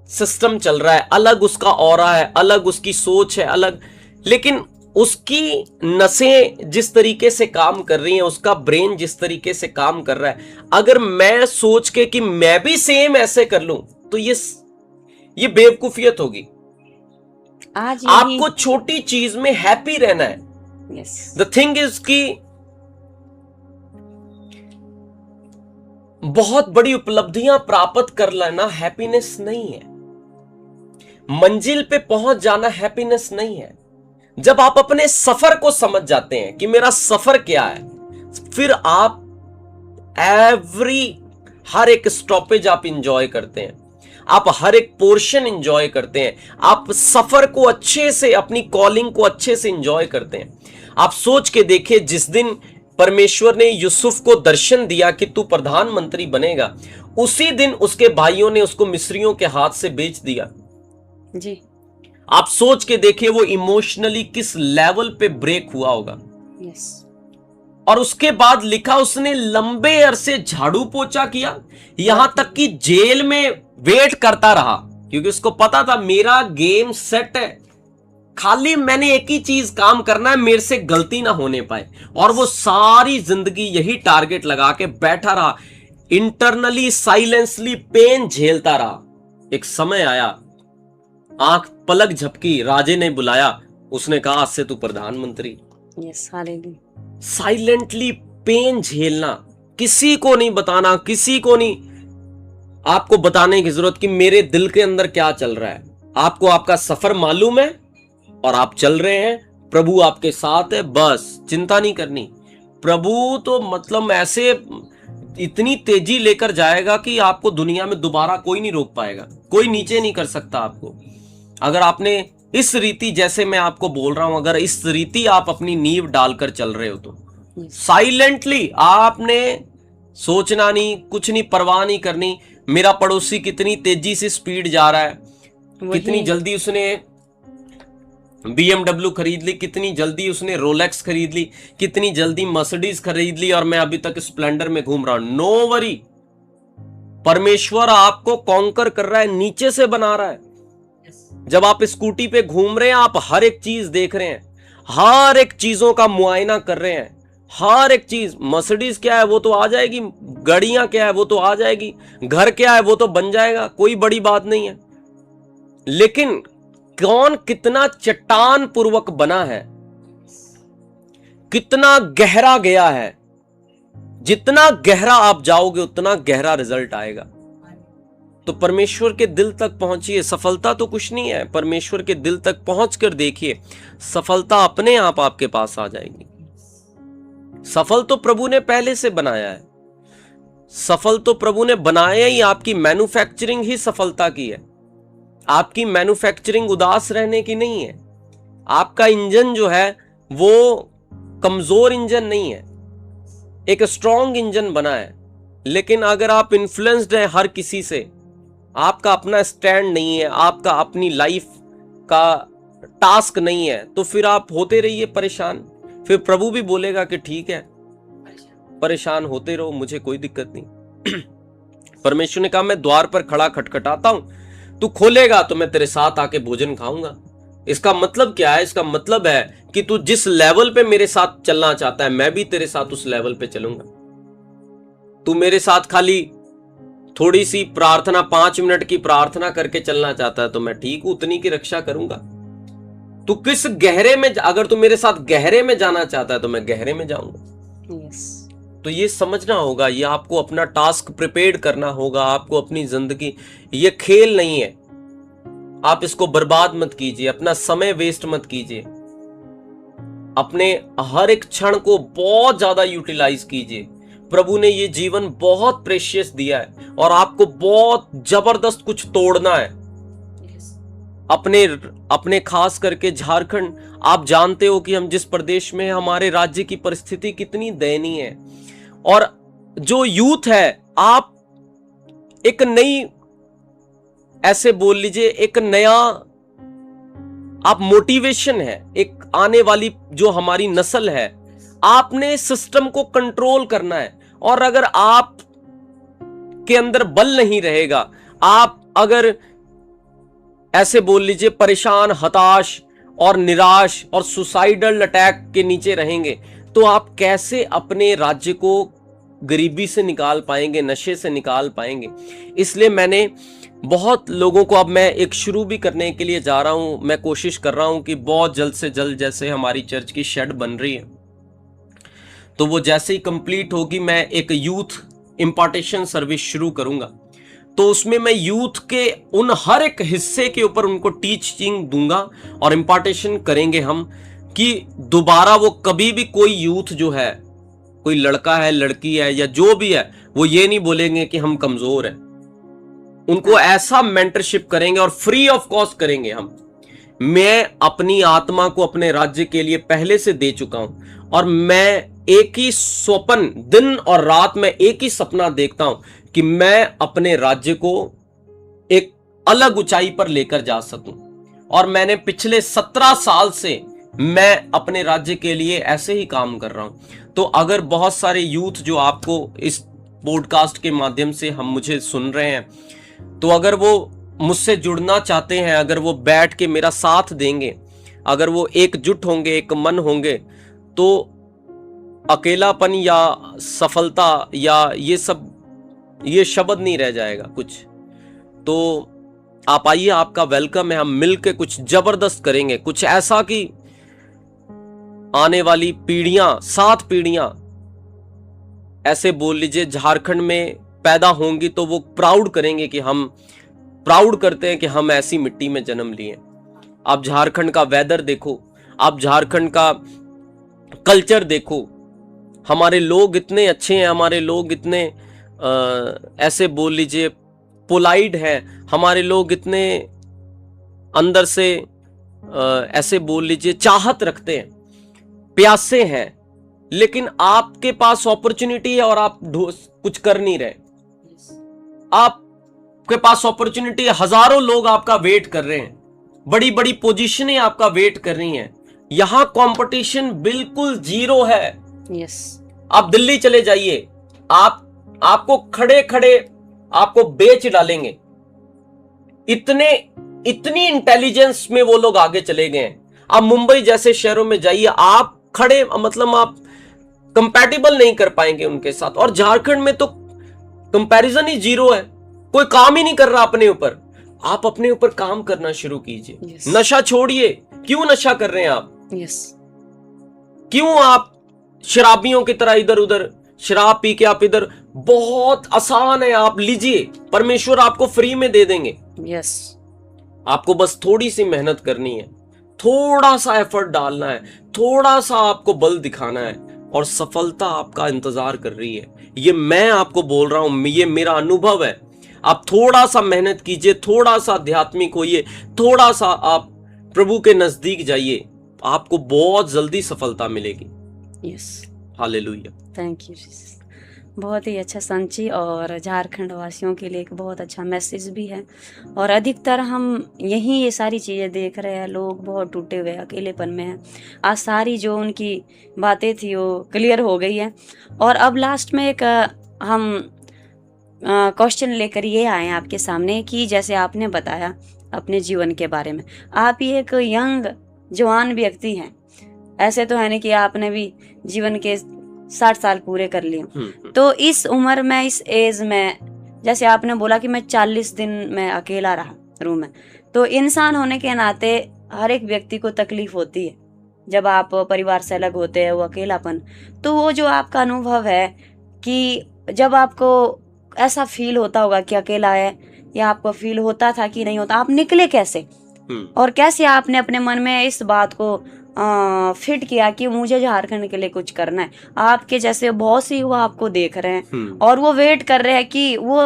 सिस्टम चल रहा है, अलग उसका ऑरा है, अलग उसकी सोच है, अलग, लेकिन उसकी नसें जिस तरीके से काम कर रही हैं, उसका ब्रेन जिस तरीके से काम कर रहा है, अगर मैं सोच के कि मैं भी सेम ऐसे कर लूं, तो ये बेवकूफियत होगी। आज आपको छोटी चीज में हैप्पी रहना है। yes. द थिंग इज कि बहुत बड़ी उपलब्धियां प्राप्त कर लेना हैप्पीनेस नहीं है। मंजिल पे पहुंच जाना हैप्पीनेस नहीं है। जब आप अपने सफर को समझ जाते हैं कि मेरा सफर क्या है, फिर आप हर एक स्टॉपेज आप इंजॉय करते हैं, आप हर एक पोर्शन इंजॉय करते हैं, आप सफर को अच्छे से, अपनी कॉलिंग को अच्छे से इंजॉय करते हैं। आप सोच के देखिए, जिस दिन परमेश्वर ने यूसुफ को दर्शन दिया कि तू प्रधानमंत्री बनेगा, उसी दिन उसके भाइयों ने उसको मिस्रियों के हाथ से बेच दिया जी। आप सोच के देखिए वो इमोशनली किस लेवल पे ब्रेक हुआ होगा। यस। और उसके बाद लिखा, उसने लंबे अरसे झाड़ू पोछा किया, यहां तक कि जेल में वेट करता रहा, क्योंकि उसको पता था मेरा गेम सेट है, खाली मैंने एक ही चीज काम करना है, मेरे से गलती ना होने पाए। और वो सारी जिंदगी यही टारगेट लगा के बैठा रहा, इंटरनली साइलेंसली पेन झेलता रहा। एक समय आया, आंख पलक झपकी, राजे ने बुलाया, उसने कहा आज से तू प्रधानमंत्री। Yes, hallelujah. साइलेंटली पेन झेलना, किसी को नहीं बताना, किसी को नहीं आपको बताने की जरूरत कि मेरे दिल के अंदर क्या चल रहा है। आपको आपका सफर मालूम है और आप चल रहे हैं, प्रभु आपके साथ है, बस चिंता नहीं करनी। प्रभु तो मतलब ऐसे इतनी तेजी लेकर जाएगा कि आपको दुनिया में दोबारा कोई नहीं रोक पाएगा, कोई नीचे नहीं कर सकता आपको। अगर आपने इस रीति, जैसे मैं आपको बोल रहा हूं, अगर इस रीति आप अपनी नींव डालकर चल रहे हो तो साइलेंटली आपने सोचना नहीं, कुछ नहीं, परवाह नहीं करनी मेरा पड़ोसी कितनी तेजी से स्पीड जा रहा है, कितनी जल्दी उसने BMW खरीद ली, कितनी जल्दी उसने रोलेक्स खरीद ली, कितनी जल्दी मर्सिडीज खरीद ली, और मैं अभी तक स्प्लेंडर में घूम रहा हूं। नो वरी, परमेश्वर आपको कॉन्कर कर रहा है, नीचे से बना रहा है। जब आप स्कूटी पे घूम रहे हैं, आप हर एक चीज देख रहे हैं, हर एक चीजों का मुआयना कर रहे हैं, हर एक चीज। मर्सिडीज क्या है वो तो आ जाएगी, गाड़ियां क्या है वो तो आ जाएगी, घर क्या है वो तो बन जाएगा, कोई बड़ी बात नहीं है। लेकिन कौन कितना चट्टान पूर्वक बना है, कितना गहरा गया है, जितना गहरा आप जाओगे उतना गहरा रिजल्ट आएगा। तो परमेश्वर के दिल तक पहुंचिए। सफलता तो कुछ नहीं है, परमेश्वर के दिल तक पहुंचकर देखिए, सफलता अपने आप आपके पास आ जाएगी। सफल तो प्रभु ने पहले से बनाया है, सफल तो प्रभु ने बनाया ही, आपकी मैन्युफैक्चरिंग ही सफलता की है। आपकी मैन्युफैक्चरिंग उदास रहने की नहीं है। आपका इंजन जो है वो कमजोर इंजन नहीं है, एक स्ट्रॉन्ग इंजन बना है। लेकिन अगर आप इन्फ्लुएंस्ड हैं हर किसी से, आपका अपना स्टैंड नहीं है, आपका अपनी लाइफ का टास्क नहीं है, तो फिर आप होते रहिए परेशान। फिर प्रभु भी बोलेगा कि ठीक है, परेशान होते रहो, मुझे कोई दिक्कत नहीं। परमेश्वर ने कहा मैं द्वार पर खड़ा खटखटाता हूं, तू खोलेगा तो मैं तेरे साथ आके भोजन खाऊंगा। इसका मतलब क्या है? इसका मतलब है कि तू जिस लेवल पे मेरे साथ चलना चाहता है, मैं भी तेरे साथ उस लेवल पे चलूंगा। तू मेरे साथ खाली थोड़ी सी प्रार्थना, 5 मिनट की प्रार्थना करके चलना चाहता है, तो मैं ठीक हूं, उतनी की रक्षा करूंगा। तू किस गहरे में, अगर तू मेरे साथ गहरे में जाना चाहता है तो मैं गहरे में जाऊंगा। यस। तो ये समझना होगा, ये आपको अपना टास्क प्रिपेयर करना होगा, आपको अपनी जिंदगी, ये खेल नहीं है, आप इसको बर्बाद मत कीजिए, अपना समय वेस्ट मत कीजिए, अपने हर एक क्षण को बहुत ज्यादा यूटिलाइज कीजिए। प्रभु ने ये जीवन बहुत प्रेशियस दिया है और आपको बहुत जबरदस्त कुछ तोड़ना है। अपने खास करके झारखंड, आप जानते हो कि हम जिस प्रदेश में, हमारे राज्य की परिस्थिति कितनी दयनीय है। और जो यूथ है, आप एक नई, ऐसे बोल लीजिए, एक नया आप मोटिवेशन है, एक आने वाली जो हमारी नस्ल है, आपने सिस्टम को कंट्रोल करना है। और अगर आप के अंदर बल नहीं रहेगा, आप अगर ऐसे बोल लीजिए परेशान, हताश और निराश और सुसाइडल अटैक के नीचे रहेंगे, तो आप कैसे अपने राज्य को गरीबी से निकाल पाएंगे, नशे से निकाल पाएंगे। इसलिए मैंने बहुत लोगों को, अब मैं एक शुरू भी करने के लिए जा रहा हूं, मैं कोशिश कर रहा हूं कि बहुत जल्द से जल्द, जैसे हमारी चर्च की शेड बन रही है, तो वो जैसे ही कंप्लीट होगी, मैं एक यूथ इम्पार्टेशन सर्विस शुरू करूंगा। तो उसमें मैं यूथ के उन हर एक हिस्से के ऊपर उनको टीचिंग दूंगा और इम्पार्टेशन करेंगे हम कि दोबारा वो कभी भी कोई यूथ जो है, कोई लड़का है, लड़की है या जो भी है, वो ये नहीं बोलेंगे कि हम कमजोर हैं। उनको ऐसा मेंटरशिप करेंगे और फ्री ऑफ कॉस्ट करेंगे हम। मैं अपनी आत्मा को अपने राज्य के लिए पहले से दे चुका हूं और मैं एक ही स्वप्न, दिन और रात में एक ही सपना देखता हूं कि मैं अपने राज्य को एक अलग ऊंचाई पर लेकर जा सकूं। और मैंने पिछले 17 साल से मैं अपने राज्य के लिए ऐसे ही काम कर रहा हूं। तो अगर बहुत सारे यूथ जो आपको इस पॉडकास्ट के माध्यम से हम मुझे सुन रहे हैं, तो अगर वो मुझसे जुड़ना चाहते हैं, अगर वो बैठ के मेरा साथ देंगे, अगर वो एकजुट होंगे, एक मन होंगे, तो अकेलापन या सफलता या ये शब्द नहीं रह जाएगा कुछ। तो आप आइए, आपका वेलकम है। हम मिलके कुछ जबरदस्त करेंगे, कुछ ऐसा कि आने वाली पीढ़ियां, 7 पीढ़ियां ऐसे बोल लीजिए झारखंड में पैदा होंगी तो वो प्राउड करेंगे कि हम प्राउड करते हैं कि हम ऐसी मिट्टी में जन्म लिए। आप झारखंड का वेदर देखो, आप झारखंड का कल्चर देखो, हमारे लोग इतने अच्छे हैं, हमारे लोग इतने ऐसे बोल लीजिए पोलाइट हैं, हमारे लोग इतने अंदर से ऐसे बोल लीजिए चाहत रखते हैं, प्यासे हैं। लेकिन आपके पास अपॉर्चुनिटी है और आप कुछ कर नहीं रहे। आपके पास अपॉर्चुनिटी है, हजारों लोग आपका वेट कर रहे हैं, बड़ी बड़ी पोजीशनें आपका वेट कर रही हैं। यहां कंपटीशन बिल्कुल जीरो है। आप दिल्ली चले जाइए, आपको खड़े खड़े आपको बेच डालेंगे। इतनी इंटेलिजेंस में वो लोग आगे चले गए हैं। आप मुंबई जैसे शहरों में जाइए, आप खड़े मतलब आप कंपैटिबल नहीं कर पाएंगे उनके साथ। और झारखंड में तो कंपैरिजन ही जीरो है, कोई काम ही नहीं कर रहा अपने ऊपर। आप अपने ऊपर काम करना शुरू कीजिए। नशा छोड़िए। क्यों नशा कर रहे हैं आप? क्यों आप शराबियों की तरह इधर उधर शराब पी के आप इधर? बहुत आसान है, आप लीजिए, परमेश्वर आपको फ्री में दे देंगे। आपको बस थोड़ी सी मेहनत करनी है, थोड़ा सा एफर्ट डालना है, थोड़ा सा आपको बल दिखाना है और सफलता आपका इंतजार कर रही है। ये मैं आपको बोल रहा हूं, ये मेरा अनुभव है। आप थोड़ा सा मेहनत कीजिए, थोड़ा सा आध्यात्मिक होइए, थोड़ा सा आप प्रभु के नजदीक जाइए, आपको बहुत जल्दी सफलता मिलेगी। हालेलुया। Thank you. बहुत ही अच्छा संची और झारखंड वासियों के लिए एक बहुत अच्छा मैसेज भी है। और अधिकतर हम यही ये सारी चीज़ें देख रहे हैं, लोग बहुत टूटे हुए अकेलेपन में हैं। आज सारी जो उनकी बातें थी वो क्लियर हो गई है। और अब लास्ट में एक हम क्वेश्चन लेकर ये आए हैं आपके सामने कि जैसे आपने बताया अपने जीवन के बारे में, आप ये एक यंग जवान व्यक्ति हैं। ऐसे तो है नहीं कि आपने भी जीवन के 60 साल पूरे कर लिए। तो इस उम्र में, इस एज में, जैसे आपने बोला कि मैं 40 दिन में अकेला रहा रूम में, तो इंसान होने के नाते हर एक व्यक्ति को तकलीफ होती है जब आप परिवार से अलग होते हैं, वो अकेलापन। तो वो जो आपका अनुभव है कि जब आपको ऐसा फील होता होगा कि अकेला है, या आपको फील होता था कि नहीं होता, आप निकले कैसे? और कैसे आपने अपने मन में इस बात को फिट किया कि मुझे झारखंड के लिए कुछ करना है? आपके जैसे बहुत सी युवा आपको देख रहे हैं और वो वेट कर रहे हैं कि वो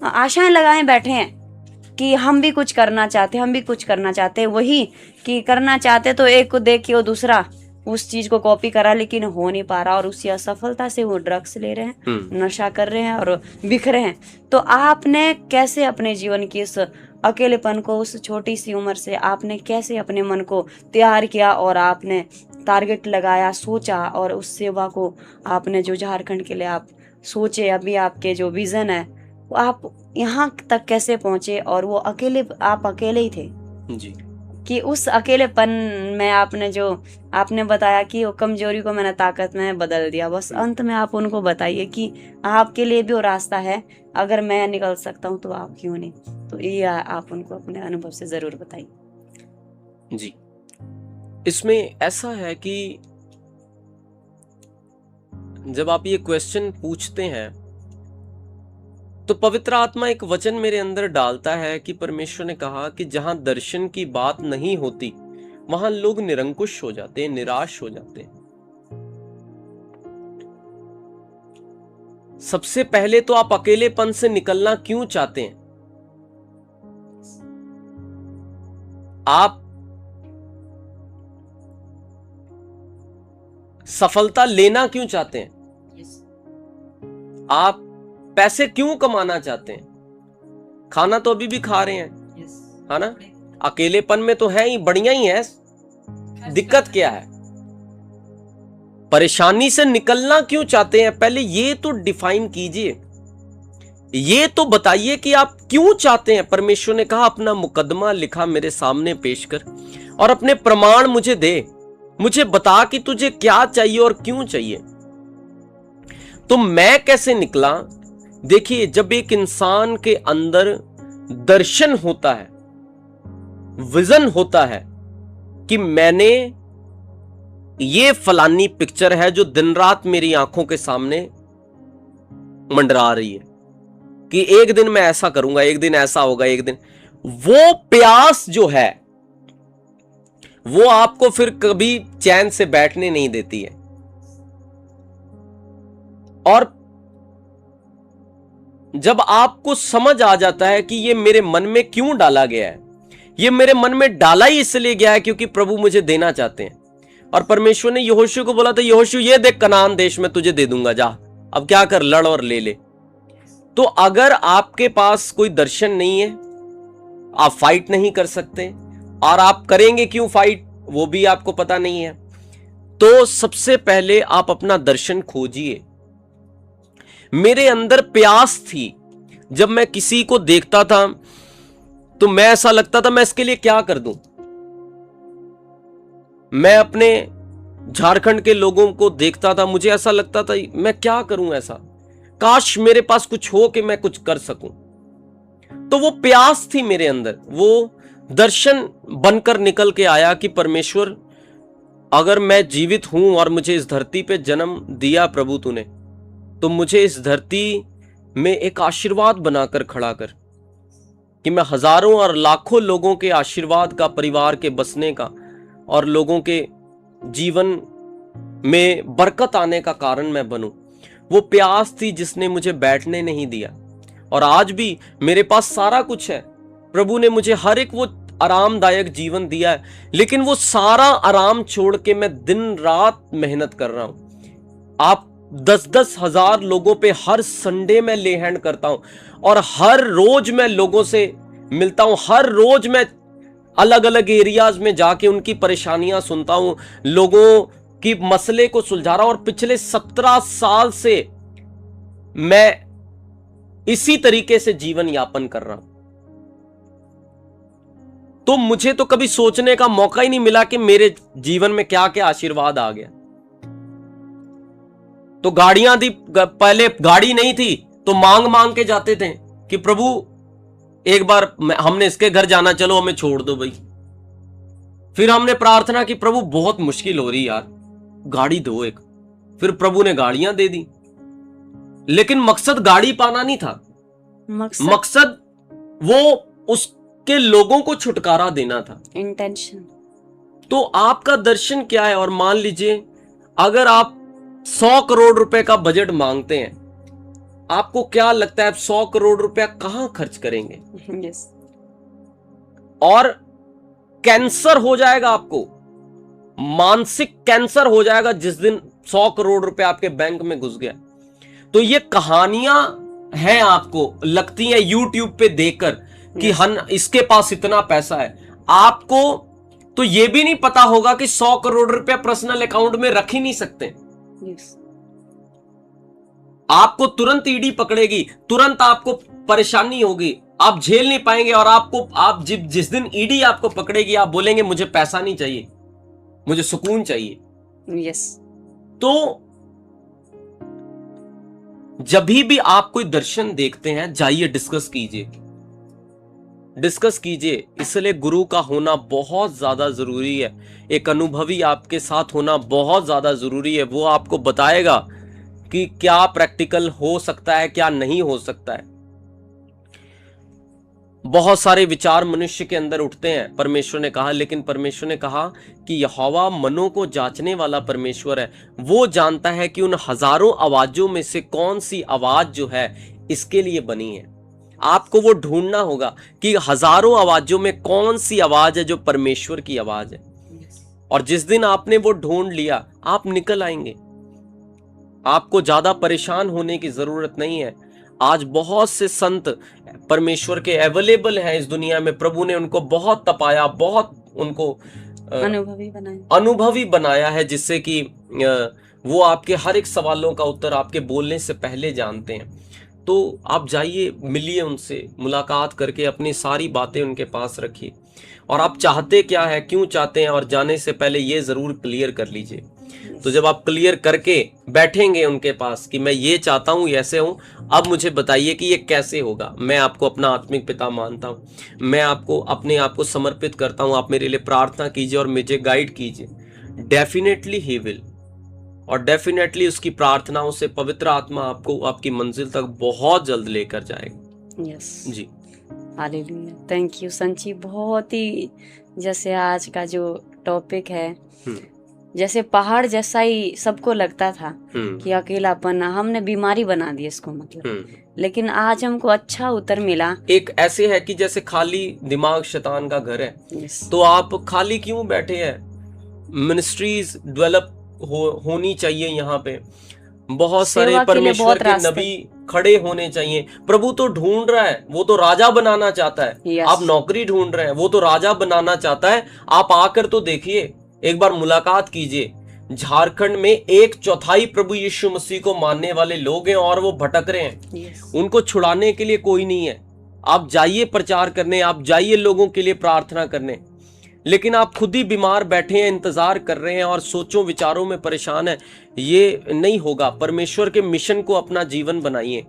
आशाएं लगाए बैठे हैं कि हम भी कुछ करना चाहते हैं, हम भी कुछ करना चाहते हैं। वही कि करना चाहते तो एक को देख के वो दूसरा उस चीज को कॉपी करा, लेकिन हो नहीं पा रहा और उसी असफलता से वो ड्रग्स ले रहे हैं, नशा कर रहे हैं और बिखरे हैं। तो आपने कैसे अपने जीवन की इस अकेलेपन को, उस छोटी सी उम्र से आपने कैसे अपने मन को तैयार किया और आपने टारगेट लगाया, सोचा, और उस सेवा को आपने जो झारखंड के लिए आप सोचे, अभी आपके जो विजन है वो आप यहाँ तक कैसे पहुंचे? और वो आप अकेले ही थे जी, कि उस अकेलेपन में आपने जो आपने बताया कि वो कमजोरी को मैंने ताकत में बदल दिया। बस अंत में आप उनको बताइए कि आपके लिए भी वो रास्ता है, अगर मैं निकल सकता हूँ तो आप क्यों नहीं? तो ये आप उनको अपने अनुभव से जरूर बताइए। जी, इसमें ऐसा है कि जब आप ये क्वेश्चन पूछते हैं तो पवित्र आत्मा एक वचन मेरे अंदर डालता है कि परमेश्वर ने कहा कि जहां दर्शन की बात नहीं होती वहां लोग निरंकुश हो जाते हैं, निराश हो जाते हैं। सबसे पहले तो आप अकेलेपन से निकलना क्यों चाहते हैं? आप सफलता लेना क्यों चाहते हैं? आप पैसे क्यों कमाना चाहते हैं? खाना तो अभी भी खा रहे हैं, है ना? अकेलेपन में तो है ही, बढ़िया ही है। दिक्कत क्या है? परेशानी से निकलना क्यों चाहते हैं? पहले ये तो डिफाइन कीजिए, ये तो बताइए कि आप क्यों चाहते हैं। परमेश्वर ने कहा अपना मुकदमा लिखा मेरे सामने पेश कर और अपने प्रमाण मुझे दे, मुझे बता कि तुझे क्या चाहिए और क्यों चाहिए। तो मैं कैसे निकला? देखिए, जब एक इंसान के अंदर दर्शन होता है, विजन होता है कि मैंने ये फलानी पिक्चर है जो दिन रात मेरी आंखों के सामने मंडरा रही है कि एक दिन मैं ऐसा करूंगा, एक दिन ऐसा होगा, एक दिन, वो प्यास जो है वो आपको फिर कभी चैन से बैठने नहीं देती है। और जब आपको समझ आ जाता है कि ये मेरे मन में क्यों डाला गया है, ये मेरे मन में डाला ही इसलिए गया है क्योंकि प्रभु मुझे देना चाहते हैं। और परमेश्वर ने यहोशू को बोला था, यहोशू ये देख कनान देश में तुझे दे दूंगा, जा अब क्या कर, लड़ और ले ले। तो अगर आपके पास कोई दर्शन नहीं है, आप फाइट नहीं कर सकते, और आप करेंगे क्यों फाइट वो भी आपको पता नहीं है, तो सबसे पहले आप अपना दर्शन खोजिए। मेरे अंदर प्यास थी, जब मैं किसी को देखता था तो मैं ऐसा लगता था मैं इसके लिए क्या कर दूं। मैं अपने झारखंड के लोगों को देखता था, मुझे ऐसा लगता था मैं क्या करूं ऐसा, काश मेरे पास कुछ हो कि मैं कुछ कर सकूं। तो वो प्यास थी मेरे अंदर, वो दर्शन बनकर निकल के आया कि परमेश्वर, अगर मैं जीवित हूं और मुझे इस धरती पे जन्म दिया प्रभु तूने, तो मुझे इस धरती में एक आशीर्वाद बनाकर खड़ा कर कि मैं हजारों और लाखों लोगों के आशीर्वाद का, परिवार के बसने का और लोगों के जीवन में बरकत आने का कारण मैं बनूं। वो प्यास थी जिसने मुझे बैठने नहीं दिया। और आज भी मेरे पास सारा कुछ है, प्रभु ने मुझे हर एक वो आरामदायक जीवन दिया है, लेकिन वो सारा आराम छोड़ के मैं दिन रात मेहनत कर रहा हूं। आप 10-10 हजार लोगों पे हर संडे में ले हैंड करता हूं और हर रोज मैं लोगों से मिलता हूं, हर रोज मैं अलग अलग एरियाज में जाके उनकी परेशानियां सुनता हूं, लोगों की मसले को सुलझा रहा हूं। और पिछले 17 साल से मैं इसी तरीके से जीवन यापन कर रहा हूं। तो मुझे तो कभी सोचने का मौका ही नहीं मिला कि मेरे जीवन में क्या क्या आशीर्वाद आ गया। तो गाड़ियां दी, पहले गाड़ी नहीं थी तो मांग मांग के जाते थे कि प्रभु एक बार हमने इसके घर जाना, चलो हमें छोड़ दो भाई। फिर हमने प्रार्थना की, प्रभु बहुत मुश्किल हो रही यार, गाड़ी दो एक। फिर प्रभु ने गाड़ियां दे दी, लेकिन मकसद गाड़ी पाना नहीं था, मकसद वो उसके लोगों को छुटकारा देना था, इंटेंशन। तो आपका दर्शन क्या है? और मान लीजिए अगर आप 100 करोड़ रुपए का बजट मांगते हैं, आपको क्या लगता है आप 100 करोड़ रुपया कहां खर्च करेंगे? yes. और कैंसर हो जाएगा, आपको मानसिक कैंसर हो जाएगा जिस दिन 100 करोड़ रुपए आपके बैंक में घुस गया। तो ये कहानियां हैं, आपको लगती हैं यूट्यूब पे देखकर कि हम इसके पास इतना पैसा है, आपको तो ये भी नहीं पता होगा कि 100 करोड़ रुपया पर्सनल अकाउंट में रख ही नहीं सकते। yes. आपको तुरंत ईडी पकड़ेगी, तुरंत आपको परेशानी होगी, आप झेल नहीं पाएंगे। और आप जिस दिन ईडी आपको पकड़ेगी, आप बोलेंगे मुझे पैसा नहीं चाहिए, मुझे सुकून चाहिए। yes. तो जब भी आप कोई दर्शन देखते हैं, जाइए डिस्कस कीजिए, डिस्कस कीजिए। इसलिए गुरु का होना बहुत ज्यादा जरूरी है, एक अनुभवी आपके साथ होना बहुत ज्यादा जरूरी है। वो आपको बताएगा कि क्या प्रैक्टिकल हो सकता है, क्या नहीं हो सकता है। बहुत सारे विचार मनुष्य के अंदर उठते हैं, परमेश्वर ने कहा, लेकिन परमेश्वर ने कहा कि यहोवा मनों को जांचने वाला परमेश्वर है। वो जानता है कि उन हजारों आवाजों में से कौन सी आवाज जो है इसके लिए बनी है। आपको वो ढूंढना होगा कि हजारों आवाजों में कौन सी आवाज है जो परमेश्वर की आवाज है। और जिस दिन आपने वो ढूंढ लिया, आप निकल आएंगे। आपको ज्यादा परेशान होने की जरूरत नहीं है। आज बहुत से संत परमेश्वर के अवेलेबल हैं इस दुनिया में। प्रभु ने उनको बहुत तपाया, बहुत उनको अनुभवी बनाया है, जिससे कि वो आपके हर एक सवालों का उत्तर आपके बोलने से पहले जानते हैं। तो आप जाइए, मिलिए उनसे, मुलाकात करके अपनी सारी बातें उनके पास रखिए। और आप चाहते क्या है, क्यों चाहते हैं, और जाने से पहले ये जरूर क्लियर कर लीजिए। तो जब आप क्लियर करके बैठेंगे उनके पास कि मैं ये चाहता हूँ, ऐसे हूँ, अब मुझे बताइए कि ये कैसे होगा। मैं आपको अपना आत्मिक पिता मानता हूँ, मैं आपको अपने आप को समर्पित करता हूँ, आप मेरे लिए प्रार्थना कीजिए और मुझे गाइड कीजिए। डेफिनेटली ही विल, और डेफिनेटली उसकी प्रार्थनाओं से पवित्र आत्मा आपको आपकी मंजिल तक बहुत जल्द लेकर जाएगा। यस जी, हालेलुया, थैंक यू संची। बहुत ही, जैसे आज का जो टॉपिक है, जैसे पहाड़ जैसा ही सबको लगता था कि अकेलापन, हमने बीमारी बना दी इसको, मतलब। लेकिन आज हमको अच्छा उत्तर मिला। एक ऐसे है कि जैसे खाली दिमाग शैतान का घर है। तो आप खाली क्यों बैठे हैं? मिनिस्ट्रीज डेवलप होनी चाहिए। यहाँ पे बहुत सारे परमेश्वर के नबी खड़े होने चाहिए। प्रभु तो ढूंढ रहा है, वो तो राजा बनाना चाहता है। आप नौकरी ढूंढ रहे हैं, वो तो राजा बनाना चाहता है। आप आकर तो देखिए, एक बार मुलाकात कीजिए। झारखंड में 1/4 प्रभु यीशु मसीह को मानने वाले लोग हैं और वो भटक रहे हैं। उनको छुड़ाने के लिए कोई नहीं है। आप जाइए प्रचार करने, आप जाइए लोगों के लिए प्रार्थना करने, लेकिन आप खुद ही बीमार बैठे हैं, इंतजार कर रहे हैं और सोचों विचारों में परेशान है। ये नहीं होगा। परमेश्वर के मिशन को अपना जीवन बनाइए।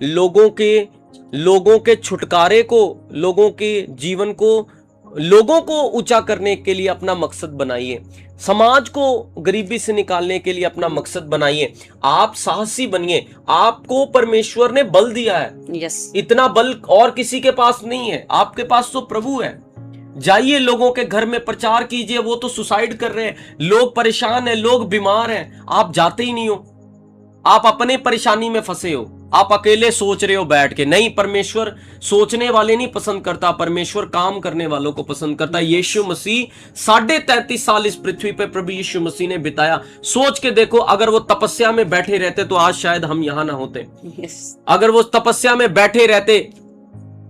लोगों के छुटकारे को, लोगों के जीवन को, लोगों को ऊंचा करने के लिए अपना मकसद बनाइए। समाज को गरीबी से निकालने के लिए अपना मकसद बनाइए। आप साहसी बनिए। आपको परमेश्वर ने बल दिया है। इतना बल और किसी के पास नहीं है, आपके पास तो प्रभु है। जाइए लोगों के घर में प्रचार कीजिए। वो तो सुसाइड कर रहे हैं, लोग परेशान हैं, लोग बीमार हैं, आप जाते ही नहीं हो। आप अपने परेशानी में फंसे हो, आप अकेले सोच रहे हो बैठ के। नहीं, परमेश्वर सोचने वाले नहीं पसंद करता, परमेश्वर काम करने वालों को पसंद करता है। यीशु मसीह 33.5 साल इस पृथ्वी पे प्रभु यीशु मसीह ने बिताया। सोच के देखो, अगर वो तपस्या में बैठे रहते तो आज शायद हम यहां ना होते। अगर वो तपस्या में बैठे रहते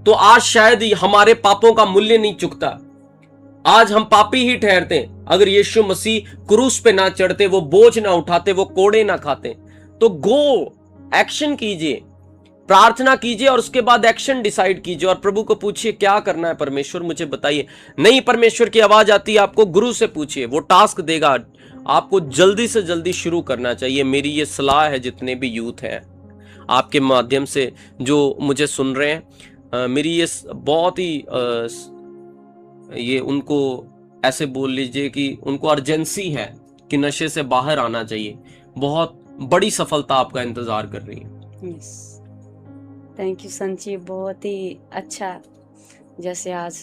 तो आज शायद हमारे पापों का मूल्य नहीं चुकता। आज हम पापी ही ठहरते। अगर यीशु मसीह क्रूस पे ना चढ़ते, वो बोझ ना उठाते, वो कोड़े ना खाते। तो गो, एक्शन कीजिए, प्रार्थना कीजिए और उसके बाद एक्शन डिसाइड कीजिए और प्रभु को पूछिए क्या करना है। परमेश्वर मुझे बताइए। नहीं परमेश्वर की आवाज आती है आपको, गुरु से पूछिए, वो टास्क देगा। आपको जल्दी से जल्दी शुरू करना चाहिए। मेरी ये सलाह है जितने भी यूथ हैं आपके माध्यम से जो मुझे सुन रहे हैं, मेरी ये बहुत ही ये उनको ऐसे बोल लीजिए कि उनको अर्जेंसी है कि नशे से बाहर आना चाहिए। बहुत बड़ी सफलता आपका इंतजार कर रही है। थैंक यू संची, बहुत ही अच्छा। जैसे आज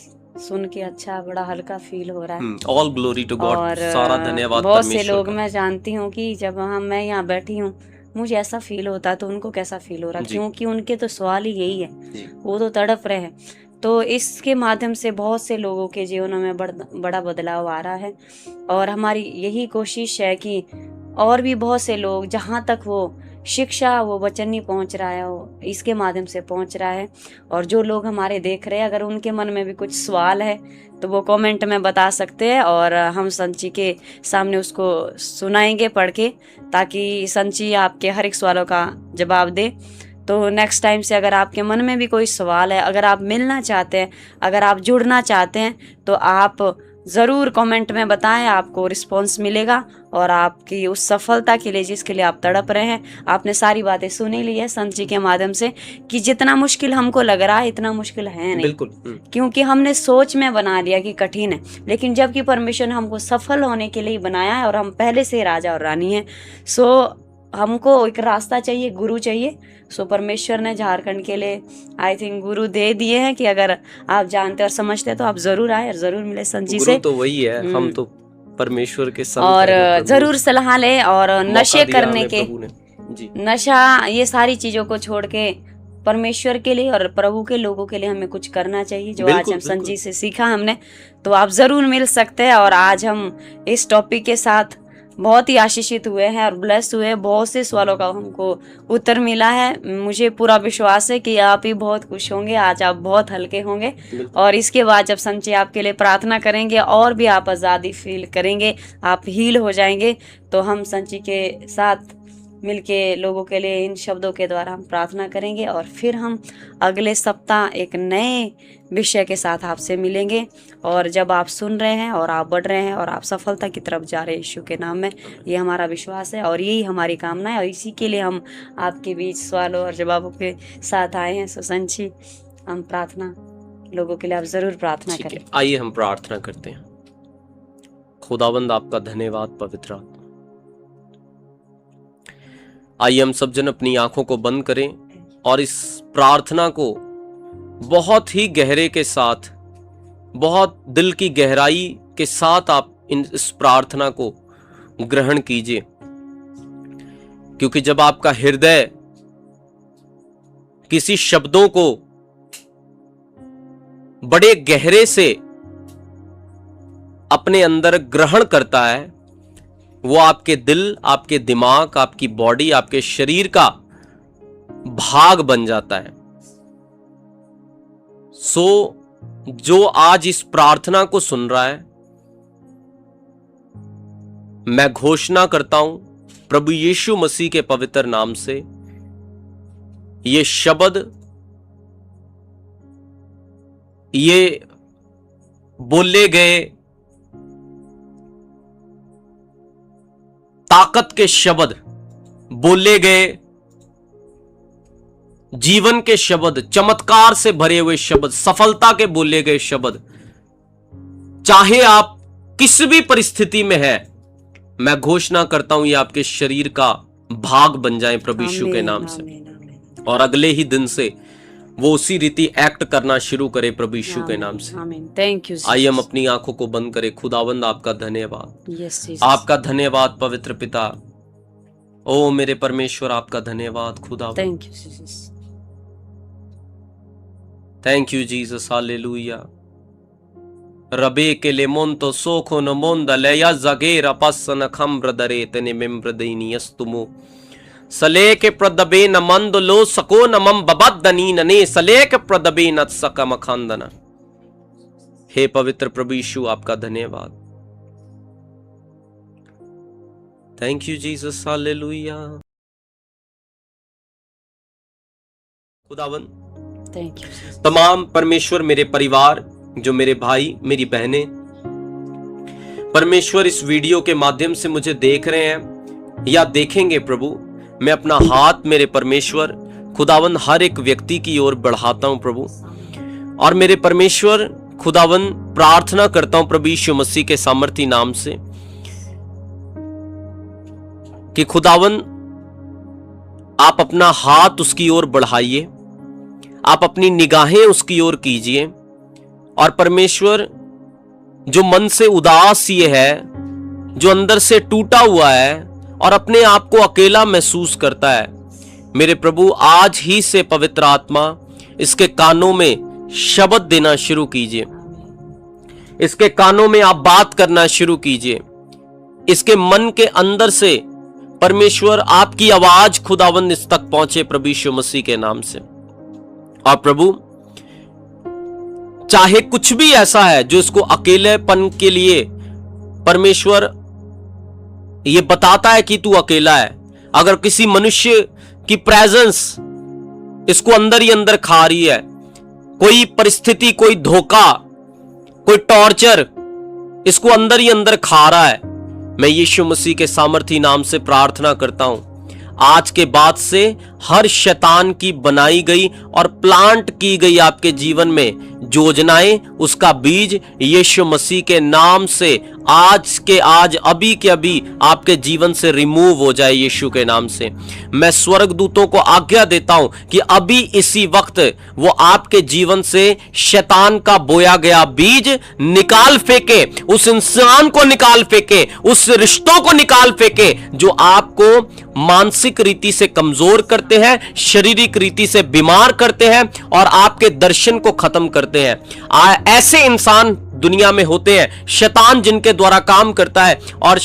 सुन के अच्छा, बड़ा हल्का फील हो रहा है। All glory to God. और सारा धन्यवाद। बहुत से लोग मैं जानती हूँ कि जब मैं यहाँ बैठी हूँ मुझे ऐसा फील होता, तो उनको कैसा फील हो रहा, क्योंकि उनके तो सवाल ही यही है, वो तो तड़प रहे हैं। तो इसके माध्यम से बहुत से लोगों के जीवनों में बड़ा बदलाव आ रहा है और हमारी यही कोशिश है कि और भी बहुत से लोग, जहाँ तक वो शिक्षा, वो वचन नहीं पहुँच रहा है, वो इसके माध्यम से पहुँच रहा है। और जो लोग हमारे देख रहे हैं, अगर उनके मन में भी कुछ सवाल है तो वो कमेंट में बता सकते हैं और हम संची के सामने उसको सुनाएंगे पढ़ के, ताकि संची आपके हर एक सवालों का जवाब दे। तो नेक्स्ट टाइम से अगर आपके मन में भी कोई सवाल है, अगर आप मिलना चाहते हैं, अगर आप जुड़ना चाहते हैं, तो आप ज़रूर कमेंट में बताएं, आपको रिस्पांस मिलेगा। और आपकी उस सफलता के लिए जिसके लिए आप तड़प रहे हैं, आपने सारी बातें सुनी ली है संची के माध्यम से कि जितना मुश्किल हमको लग रहा है इतना मुश्किल है नहीं। बिल्कुल। क्योंकि हमने सोच में बना लिया कि कठिन है, लेकिन जबकि परमेश्वर ने हमको सफल होने के लिए बनाया है और हम पहले से राजा और रानी हैं। सो हमको एक रास्ता चाहिए, गुरु चाहिए। सो परमेश्वर ने झारखंड के लिए आई थिंक गुरु दे दिए हैं कि अगर आप जानते और समझते तो आप जरूर आए और जरूर मिले संत जी गुरु से। तो वही है, हम तो परमेश्वर के संत और हैं प्रभु। जरूर सलाह ले। और नशे मौका दिया करने हमें के, प्रभु ने। जी नशा, ये सारी चीजों को छोड़ के परमेश्वर के लिए और प्रभु के लोगों के लिए हमें कुछ करना चाहिए, जो आज बिल्कुल हम संत बिल्कुल। जी से सीखा हमने। तो आप जरूर मिल सकते हैं। और आज हम इस टॉपिक के साथ बहुत ही आशीषित हुए हैं और ब्लेस हुए हैं। बहुत से सवालों का हमको उत्तर मिला है। मुझे पूरा विश्वास है कि आप भी बहुत खुश होंगे, आज आप बहुत हल्के होंगे। बिल्कुल। और इसके बाद जब संत जी आपके लिए प्रार्थना करेंगे और भी आप आज़ादी फील करेंगे, आप हील हो जाएंगे। तो हम संत जी के साथ मिलके लोगों के लिए इन शब्दों के द्वारा हम प्रार्थना करेंगे और फिर हम अगले सप्ताह एक नए विषय के साथ आपसे मिलेंगे। और जब आप सुन रहे हैं और आप बढ़ रहे हैं और आप सफलता की तरफ जा रहे हैं यीशु के नाम में, ये हमारा विश्वास है और यही हमारी कामना है। और इसी के लिए हम आपके बीच सवालों और जवाबों के साथ आए हैं। सो संत जी, हम प्रार्थना लोगों के लिए आप जरूर प्रार्थना ठीक करें। है, आइए हम प्रार्थना करते हैं। खुदावंद आपका धन्यवाद पवित्र आत्मा। आइए हम सब जन अपनी आंखों को बंद करें और इस प्रार्थना को बहुत ही गहरे के साथ, बहुत दिल की गहराई के साथ आप इस प्रार्थना को ग्रहण कीजिए। क्योंकि जब आपका हृदय किसी शब्दों को बड़े गहरे से अपने अंदर ग्रहण करता है, वो आपके दिल, आपके दिमाग, आपकी बॉडी, आपके शरीर का भाग बन जाता है। सो जो आज इस प्रार्थना को सुन रहा है, मैं घोषणा करता हूं प्रभु यीशु मसीह के पवित्र नाम से, ये शब्द, ये बोले गए ताकत के शब्द, बोले गए जीवन के शब्द, चमत्कार से भरे हुए शब्द, सफलता के बोले गए शब्द, चाहे आप किस भी परिस्थिति में है, मैं घोषणा करता हूं ये आपके शरीर का भाग बन जाए प्रभु यीशु के नाम से। और अगले ही दिन से वो उसी रीति एक्ट करना शुरू करे प्रभु यीशु के नाम से। Thank you. आइए हम अपनी आंखों को बंद करें। खुदावंद आपका धन्यवाद, आपका धन्यवाद पवित्र पिता। ओ मेरे परमेश्वर, आपका धन्यवाद खुदावंद। Thank you Jesus, thank you Jesus, hallelujah. रबे के ले मोंतो सोखो न मोंदा ले या जगेरा पसन खम्र दरे तने मेम्ब्रदेनी यस्तुमो सले के प्रदबे न मंद लो सको न मम बबद्दनी नने सले के प्रदबे न सकम खंदना। हे पवित्र प्रभु यीशु, आपका धन्यवाद। Thank you Jesus, hallelujah. खुदावन, थैंक यू। तमाम परमेश्वर मेरे परिवार, जो मेरे भाई मेरी बहनें परमेश्वर इस वीडियो के माध्यम से मुझे देख रहे हैं या देखेंगे, प्रभु मैं अपना हाथ मेरे परमेश्वर खुदावन हर एक व्यक्ति की ओर बढ़ाता हूं प्रभु। और मेरे परमेश्वर खुदावन प्रार्थना करता हूं प्रभु यीशु मसीह के सामर्थी नाम से कि खुदावन आप अपना हाथ उसकी ओर बढ़ाइए, आप अपनी निगाहें उसकी ओर कीजिए। और परमेश्वर जो मन से उदास ये है, जो अंदर से टूटा हुआ है और अपने आप को अकेला महसूस करता है, मेरे प्रभु आज ही से पवित्र आत्मा इसके कानों में शब्द देना शुरू कीजिए, इसके कानों में आप बात करना शुरू कीजिए, इसके मन के अंदर से परमेश्वर आपकी आवाज खुदावंद इस तक पहुंचे प्रभु यीशु मसीह के नाम से। और प्रभु चाहे कुछ भी ऐसा है जो इसको अकेलेपन के लिए परमेश्वर ये बताता है कि तू अकेला है, अगर किसी मनुष्य की प्रेजेंस इसको अंदर ही अंदर खा रही है, कोई परिस्थिति, कोई धोखा, कोई टॉर्चर इसको अंदर ही अंदर खा रहा है, मैं यीशु मसीह के सामर्थी नाम से प्रार्थना करता हूं आज के बाद से हर शैतान की बनाई गई और प्लांट की गई आपके जीवन में योजनाएं, उसका बीज यीशु मसीह के नाम से आज के आज, अभी के अभी आपके जीवन से रिमूव हो जाए यीशु के नाम से। मैं स्वर्गदूतों को आज्ञा देता हूं कि अभी इसी वक्त वो आपके जीवन से शैतान का बोया गया बीज निकाल फेंके, उस इंसान को निकाल फेंके, उस रिश्तों को निकाल फेंके जो आपको मानसिक रीति से कमजोर करते हैं, शारीरिक रीति से बीमार करते हैं और आपके दर्शन को खत्म करते हैं। ऐसे इंसान दुनिया में होते हैं, शैतान जिनके द्वारा काम करता है और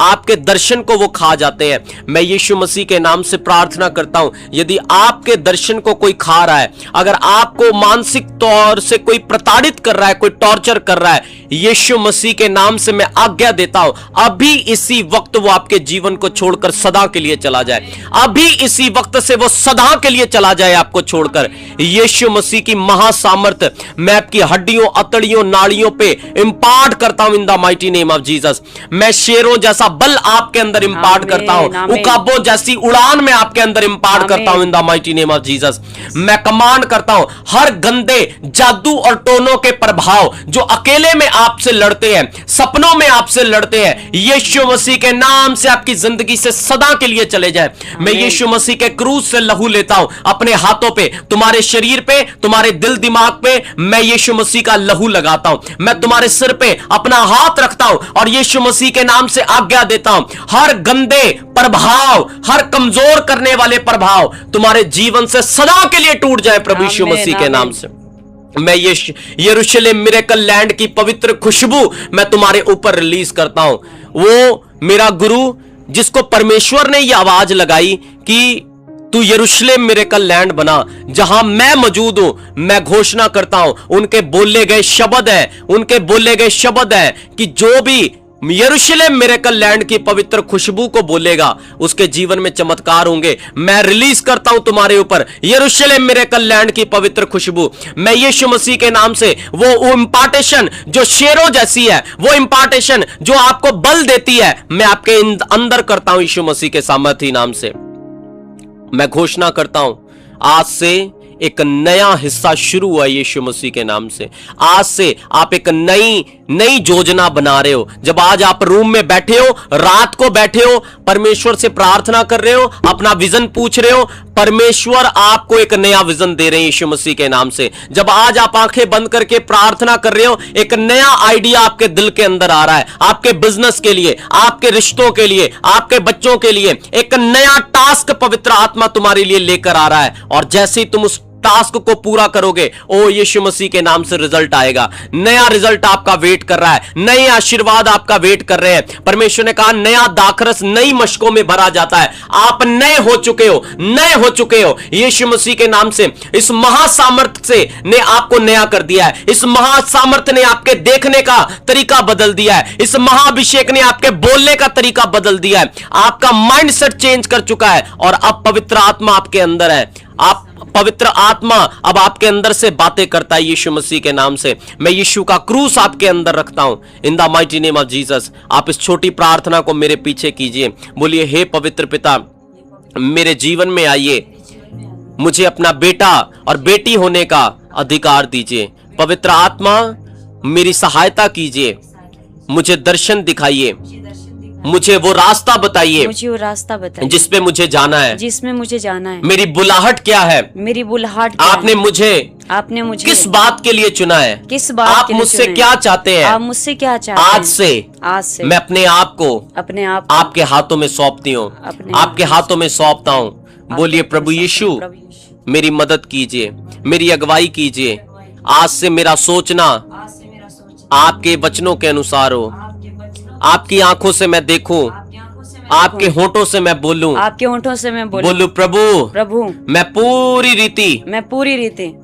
आपके दर्शन को वो खा जाते हैं। मैं यीशु मसीह के नाम से प्रार्थना करता हूं, यदि आपके दर्शन को कोई खा रहा है, अगर आपको मानसिक तौर से कोई प्रताड़ित कर रहा है, कोई टॉर्चर कर रहा है, यीशु मसीह के नाम से मैं आज्ञा देता हूं, अभी इसी वक्त वो आपके जीवन को छोड़कर सदा के लिए चला जाए। अभी इसी वक्त से वो सदा के लिए चला जाए आपको छोड़कर। यीशु मसीह की महासामर्थ मैं आपकी हड्डियों, अतड़ियों, नाड़ियों पे इंपार्ट करता हूं in the mighty name of Jesus. मैं शेरों जैसा बल आपके अंदर इंपार्ट करता हूं, उकाबों जैसी उड़ान में आपके अंदर इंपार्ट करता हूं in the mighty name of Jesus. मैं कमांड करता हूं, हर गंदे जादू और टोनों के प्रभाव जो अकेले में आपसे लड़ते हैं, सपनों में आपसे लड़ते हैं, यीशु मसीह के नाम से आपकी जिंदगी से सदा के लिए चले जाए। मैं यीशु मसीह के क्रूस से लहू लेता हूं, अपने हाथों पे, तुम्हारे शरीर पे, तुम्हारे दिल दिमाग पे मैं यीशु मसीह का लहू लगाता हूं। मैं तुम्हारे सिर पे अपना हाथ रखता हूं और यीशु मसीह के नाम से आज्ञा देता हूं, हर गंदे प्रभाव, हर कमजोर करने वाले प्रभाव तुम्हारे जीवन से सदा के लिए टूट जाए प्रभु यीशु मसीह के नाम से। मैं ये यरूशलेम मिरेकल लैंड की पवित्र खुशबू मैं तुम्हारे ऊपर रिलीज करता हूं। वो मेरा गुरु जिसको परमेश्वर ने यह आवाज लगाई कि तू यरूशलेम मिरेकल लैंड बना, जहां मैं मौजूद हूं, मैं घोषणा करता हूं, उनके बोले गए शब्द है, उनके बोले गए शब्द है कि जो भी यरूशलेम मिरेकल लैंड की पवित्र खुशबू को बोलेगा उसके जीवन में चमत्कार होंगे। मैं रिलीज करता हूं तुम्हारे ऊपर यरूशलेम मिरेकल लैंड की पवित्र खुशबू। मैं यीशु मसीह के नाम से वो इंपार्टेशन जो शेरों जैसी है, वो इंपार्टेशन जो आपको बल देती है, मैं आपके अंदर करता हूं यीशु मसीह के सामर्थी नाम से। मैं घोषणा करता हूं, आज से एक नया हिस्सा शुरू हुआ यीशु मसीह के नाम से। आज से आप एक नई योजना बना रहे हो। जब आज आप रूम में बैठे हो, रात को बैठे हो, परमेश्वर से प्रार्थना कर रहे हो, अपना विजन पूछ रहे हो, परमेश्वर आपको एक नया विजन दे रहे हैं यीशु मसीह के नाम से। जब आज आप आंखें बंद करके प्रार्थना कर रहे हो, एक नया आइडिया आपके दिल के अंदर आ रहा है, आपके बिजनेस के लिए, आपके रिश्तों के लिए, आपके बच्चों के लिए एक नया टास्क पवित्र आत्मा तुम्हारे लिए लेकर आ रहा है। और जैसे ही तुम उस टास्क को पूरा करोगे, ओ यीशु मसीह के नाम से रिजल्ट आएगा। नया रिजल्ट आपका वेट कर रहा है, नए आशीर्वाद आपका वेट कर रहे हैं। परमेश्वर ने कहा नया दाखरस नई मशकों में भरा जाता है। आप नए हो चुके हो, नए हो चुके हो यीशु मसीह के नाम से। इस महासामर्थ से ने आपको नया कर दिया है। इस महासामर्थ ने आपके देखने का तरीका बदल दिया है। इस महाअभिषेक ने आपके बोलने का तरीका बदल दिया है। आपका माइंडसेट चेंज कर चुका है और अब पवित्र आत्मा आपके अंदर है। आप पवित्र आत्मा अब आपके अंदर से बातें करता है यीशु मसीह के नाम से। मैं यीशु का क्रूस आपके अंदर रखता हूं in the mighty name of Jesus. आप इस छोटी प्रार्थना को मेरे पीछे कीजिए। बोलिए, हे पवित्र पिता, मेरे जीवन में आइए, मुझे अपना बेटा और बेटी होने का अधिकार दीजिए। पवित्र आत्मा मेरी सहायता कीजिए, मुझे दर्शन दिखाइए, मुझे वो रास्ता बताइए, मुझे वो रास्ता बताइए जिसपे मुझे जाना है, जिसमें मुझे जाना है। मेरी बुलाहट क्या है, मेरी बुलाहट आपने मुझे किस बात के लिए चुना है, किस बात आप मुझसे क्या चाहते हैं, आप मुझसे क्या चाहते हैं। आज से मैं अपने आप को आपके हाथों में सौंपती हूँ, आपके हाथों में सौंपता हूँ। बोलिए, प्रभु यीशु मेरी मदद कीजिए, मेरी अगुवाई कीजिए। आज से मेरा सोचना आपके वचनों के अनुसार हो। आपकी आंखों से मैं देखूं, आपके होठों से मैं बोलूं, आपके होठों से मैं बोलूं। प्रभु मैं पूरी रीति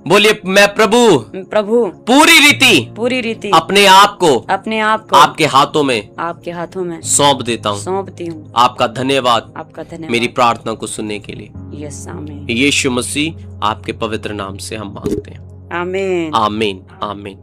बोलिए, मैं प्रभु पूरी रीति अपने आप को आपके हाथों में सौंप देता हूँ, सौंपती हूँ। आपका धन्यवाद मेरी प्रार्थना को सुनने के लिए। यस, आमीन। यीशु मसीह आपके पवित्र नाम से हम मांगते हैं। आमीन, आमीन, आमीन।